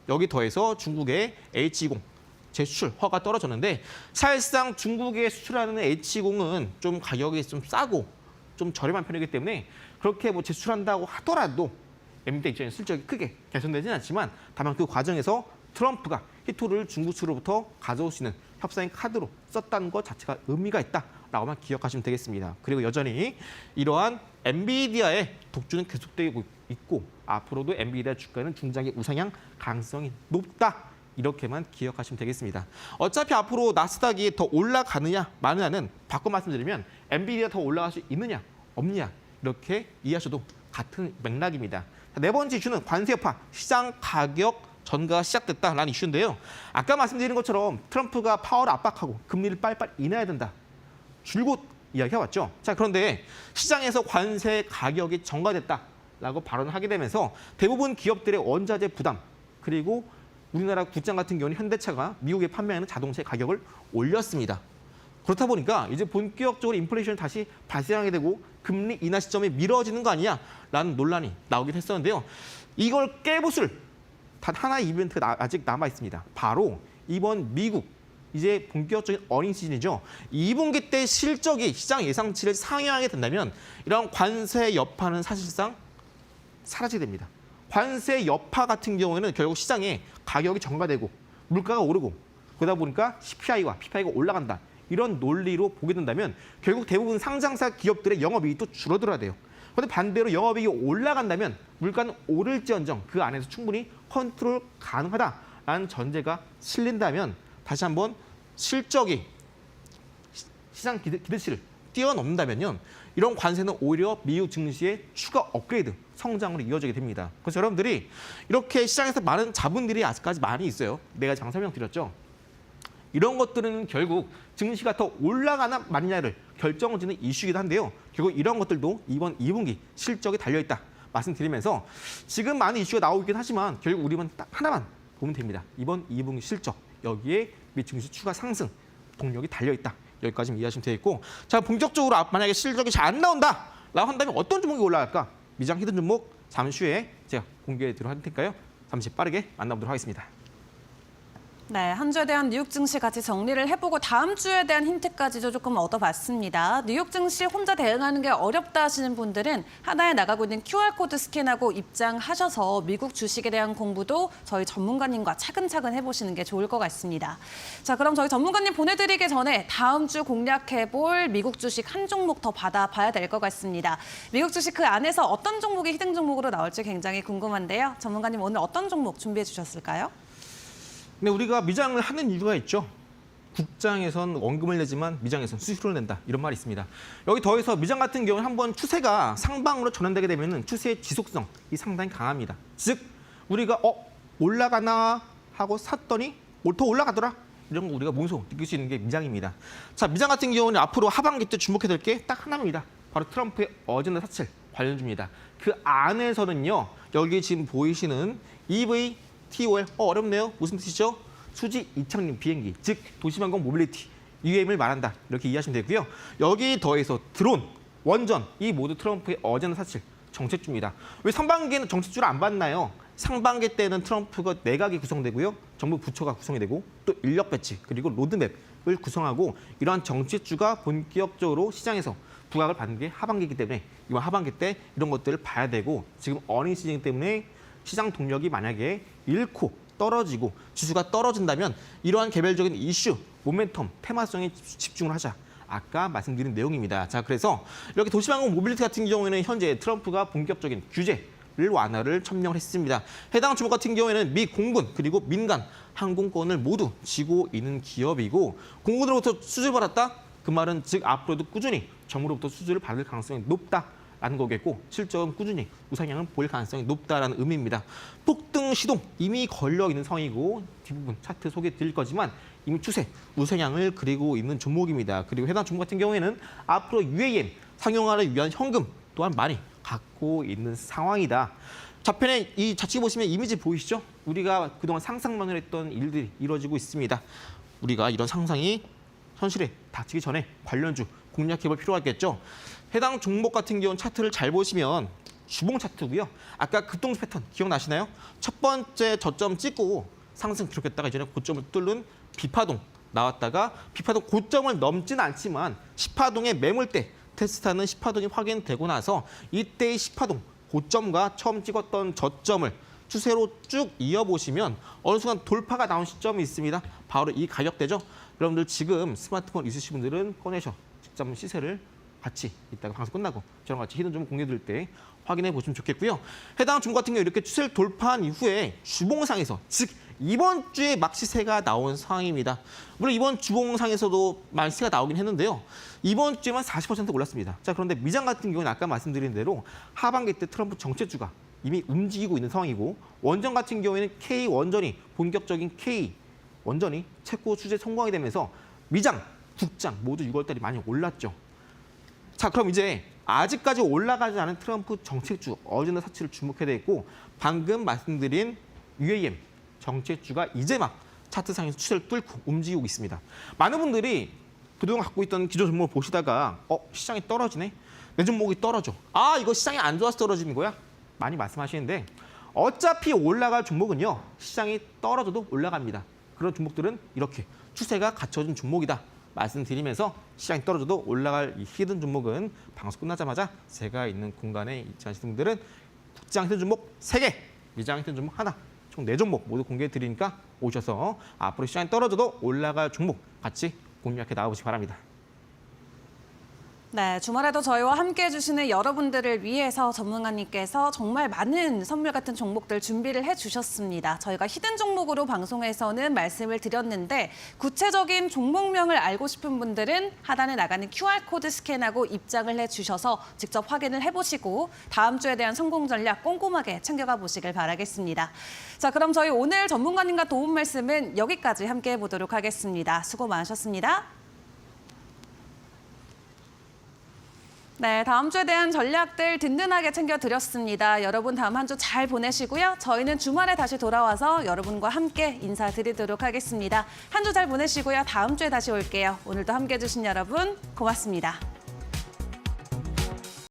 여기 더해서 중국의 H20 재수출 허가 떨어졌는데 사실상 중국에 수출하는 H20은 좀 가격이 좀 싸고 좀 저렴한 편이기 때문에 그렇게 뭐 재수출한다고 하더라도 엔비디아 입장에서 실적이 크게 개선되지는 않지만 다만 그 과정에서 트럼프가 히토를 중국 측으로부터 가져올 수 있는 협상의 카드로 썼다는 것 자체가 의미가 있다라고만 기억하시면 되겠습니다. 그리고 여전히 이러한 엔비디아의 독주는 계속되고 있고 앞으로도 엔비디아 주가는 중장기 우상향 가능성이 높다. 이렇게만 기억하시면 되겠습니다. 어차피 앞으로 나스닥이 더 올라가느냐 마느냐는 바꿔 말씀드리면 엔비디아 더 올라갈 수 있느냐 없느냐 이렇게 이해하셔도 같은 맥락입니다. 네 번째 이슈는 관세 여파, 시장 가격 전가가 시작됐다라는 이슈인데요. 아까 말씀드린 것처럼 트럼프가 파월을 압박하고 금리를 빨리빨리 인하해야 된다. 줄곧 이야기해왔죠. 자, 그런데 시장에서 관세 가격이 전가됐다라고 발언을 하게 되면서 대부분 기업들의 원자재 부담 그리고 우리나라 국장 같은 경우는 현대차가 미국에 판매하는 자동차의 가격을 올렸습니다. 그렇다 보니까 이제 본격적으로 인플레이션이 다시 발생하게 되고 금리 인하 시점이 미뤄지는 거 아니냐라는 논란이 나오긴 했었는데요. 이걸 깨부술 단 하나의 이벤트가 아직 남아 있습니다. 바로 이번 미국 이제 본격적인 어닝 시즌이죠. 2분기 때 실적이 시장 예상치를 상회하게 된다면 이런 관세 여파는 사실상 사라지게 됩니다. 관세 여파 같은 경우에는 결국 시장에 가격이 전가되고 물가가 오르고 그러다 보니까 CPI와 PPI가 올라간다. 이런 논리로 보게 된다면 결국 대부분 상장사 기업들의 영업이익도 줄어들어야 돼요. 그런데 반대로 영업이익이 올라간다면 물가는 오를지언정 그 안에서 충분히 컨트롤 가능하다라는 전제가 실린다면 다시 한번 실적이 시장 기대치를 뛰어넘는다면요. 이런 관세는 오히려 미국 증시의 추가 업그레이드, 성장으로 이어지게 됩니다. 그래서 여러분들이 이렇게 시장에서 많은 자본들이 아직까지 많이 있어요. 내가 잠깐 설명드렸죠. 이런 것들은 결국 증시가 더 올라가나 마느냐를 결정지는 이슈이기도 한데요. 결국 이런 것들도 이번 2분기 실적에 달려있다 말씀드리면서 지금 많은 이슈가 나오긴 하지만 결국 우리만 딱 하나만 보면 됩니다. 이번 2분기 실적 여기에 미 증시 추가 상승 동력이 달려있다. 여기까지 이해하시면 되겠고 자 본격적으로 만약에 실적이 잘 안 나온다라고 한다면 어떤 종목이 올라갈까? 미장 히든 종목 잠시 후에 제가 공개해드리도록 할 테니까요. 잠시 빠르게 만나보도록 하겠습니다. 네, 한 주에 대한 뉴욕 증시 같이 정리를 해보고 다음 주에 대한 힌트까지도 조금 얻어봤습니다. 뉴욕 증시 혼자 대응하는 게 어렵다 하시는 분들은 하나에 나가고 있는 QR코드 스캔하고 입장하셔서 미국 주식에 대한 공부도 저희 전문가님과 차근차근 해보시는 게 좋을 것 같습니다. 자, 그럼 저희 전문가님 보내드리기 전에 다음 주 공략해볼 미국 주식 한 종목 더 받아봐야 될 것 같습니다. 미국 주식 그 안에서 어떤 종목이 히든 종목으로 나올지 굉장히 궁금한데요. 전문가님 오늘 어떤 종목 준비해 주셨을까요? 근데 우리가 미장을 하는 이유가 있죠. 국장에선 원금을 내지만 미장에선 수수료를 낸다. 이런 말이 있습니다. 여기 더해서 미장 같은 경우는 한번 추세가 상방으로 전환되게 되면 추세의 지속성이 상당히 강합니다. 즉 우리가 올라가나 하고 샀더니 더 올라가더라. 이런 거 우리가 몸소 느낄 수 있는 게 미장입니다. 자, 미장 같은 경우는 앞으로 하반기 때 주목해야 될 게 딱 하나입니다. 바로 트럼프의 어젠다 사칠 관련주입니다. 그 안에서는요. 여기 지금 보이시는 EV TOL 어렵네요. 무슨 뜻이죠? 수지 이착륙 비행기, 즉 도시방공 모빌리티, UAM을 말한다. 이렇게 이해하시면 되고요. 여기 더해서 드론, 원전, 이 모두 트럼프의 어젠다 사칠 정책주입니다. 왜 상반기에는 정책주를 안 받나요? 상반기 때는 트럼프가 내각이 구성되고요. 정부 부처가 구성이 되고 또 인력 배치 그리고 로드맵을 구성하고 이러한 정치주가 본격적으로 시장에서 부각을 받는 게 하반기이기 때문에 이번 하반기 때 이런 것들을 봐야 되고 지금 어닝 시즌 때문에 시장 동력이 만약에 잃고 떨어지고 지수가 떨어진다면 이러한 개별적인 이슈, 모멘텀, 테마성에 집중을 하자. 아까 말씀드린 내용입니다. 자, 그래서 이렇게 도시방공 모빌리티 같은 경우에는 현재 트럼프가 본격적인 규제를 완화를 첨령을 했습니다. 해당 주목 같은 경우에는 미 공군 그리고 민간 항공권을 모두 쥐고 있는 기업이고 공군으로부터 수주를 받았다? 그 말은 즉 앞으로도 꾸준히 정부로부터 수주를 받을 가능성이 높다라는 거겠고 실적은 꾸준히 우상향을 보일 가능성이 높다라는 의미입니다. 폭등 시동 이미 걸려 있는 상황이고 뒷부분 차트 소개해 드릴 거지만 이미 추세 우상향을 그리고 있는 종목입니다. 그리고 해당 종목 같은 경우에는 앞으로 UAM 상용화를 위한 현금 또한 많이 갖고 있는 상황이다. 좌편에 이 좌측에 보시면 이미지 보이시죠? 우리가 그동안 상상만을 했던 일들이 이루어지고 있습니다. 우리가 이런 상상이 현실에 닥치기 전에 관련주 공략해볼 필요가 있겠죠. 해당 종목 같은 경우는 차트를 잘 보시면 주봉 차트고요. 아까 급등주 패턴 기억나시나요? 첫 번째 저점 찍고 상승 기록했다가 이전에 고점을 뚫는 비파동 나왔다가 비파동 고점을 넘진 않지만 10파동의 매물대 테스트하는 10파동이 확인되고 나서 이때의 10파동 고점과 처음 찍었던 저점을 추세로 쭉 이어보시면 어느 순간 돌파가 나온 시점이 있습니다. 바로 이 가격대죠. 여러분들 지금 스마트폰 있으신 분들은 꺼내셔 직접 시세를 같이 이따가 방송 끝나고 저랑 같이 히든 좀 공유드릴 때 확인해 보시면 좋겠고요. 해당 종목 같은 경우 이렇게 추세를 돌파한 이후에 주봉상에서 즉 이번 주에 막 시세가 나온 상황입니다. 물론 이번 주봉상에서도 시세가 나오긴 했는데요. 이번 주에만 40% 올랐습니다. 자, 그런데 미장 같은 경우는 아까 말씀드린 대로 하반기 때 트럼프 정책주가 이미 움직이고 있는 상황이고 원전 같은 경우에는 K 원전이 본격적인 K 원전이 채권 수주에 성공하게 되면서 미장, 국장 모두 6월 달에 많이 올랐죠. 자, 그럼 이제 아직까지 올라가지 않은 트럼프 정책주 어제나 사치를 주목해야 되겠고 방금 말씀드린 UAM 정책주가 이제 막 차트상에서 추세를 뚫고 움직이고 있습니다. 많은 분들이 그동안 갖고 있던 기존 종목을 보시다가 시장이 떨어지네? 내 종목이 떨어져. 아, 이거 시장이 안 좋아서 떨어지는 거야? 많이 말씀하시는데 어차피 올라갈 종목은요. 시장이 떨어져도 올라갑니다. 그런 종목들은 이렇게 추세가 갖춰진 종목이다. 말씀드리면서 시장이 떨어져도 올라갈 이 히든 종목은 방송 끝나자마자 제가 있는 공간에 있지 않으신 분들은 국장 히든 종목 3개, 미장 히든 종목 하나, 총 4종목 모두 공개해 드리니까 오셔서 앞으로 시장이 떨어져도 올라갈 종목 같이 공략해 나가보시기 바랍니다. 네, 주말에도 저희와 함께 해주시는 여러분들을 위해서 전문가님께서 정말 많은 선물 같은 종목들 준비를 해주셨습니다. 저희가 히든 종목으로 방송에서는 말씀을 드렸는데 구체적인 종목명을 알고 싶은 분들은 하단에 나가는 QR코드 스캔하고 입장을 해주셔서 직접 확인을 해보시고 다음 주에 대한 성공 전략 꼼꼼하게 챙겨가 보시길 바라겠습니다. 자, 그럼 저희 오늘 전문가님과 도움 말씀은 여기까지 함께 해보도록 하겠습니다. 수고 많으셨습니다. 네, 다음 주에 대한 전략들 든든하게 챙겨드렸습니다. 여러분 다음 한 주 잘 보내시고요. 저희는 주말에 다시 돌아와서 여러분과 함께 인사드리도록 하겠습니다. 한 주 잘 보내시고요. 다음 주에 다시 올게요. 오늘도 함께해 주신 여러분 고맙습니다.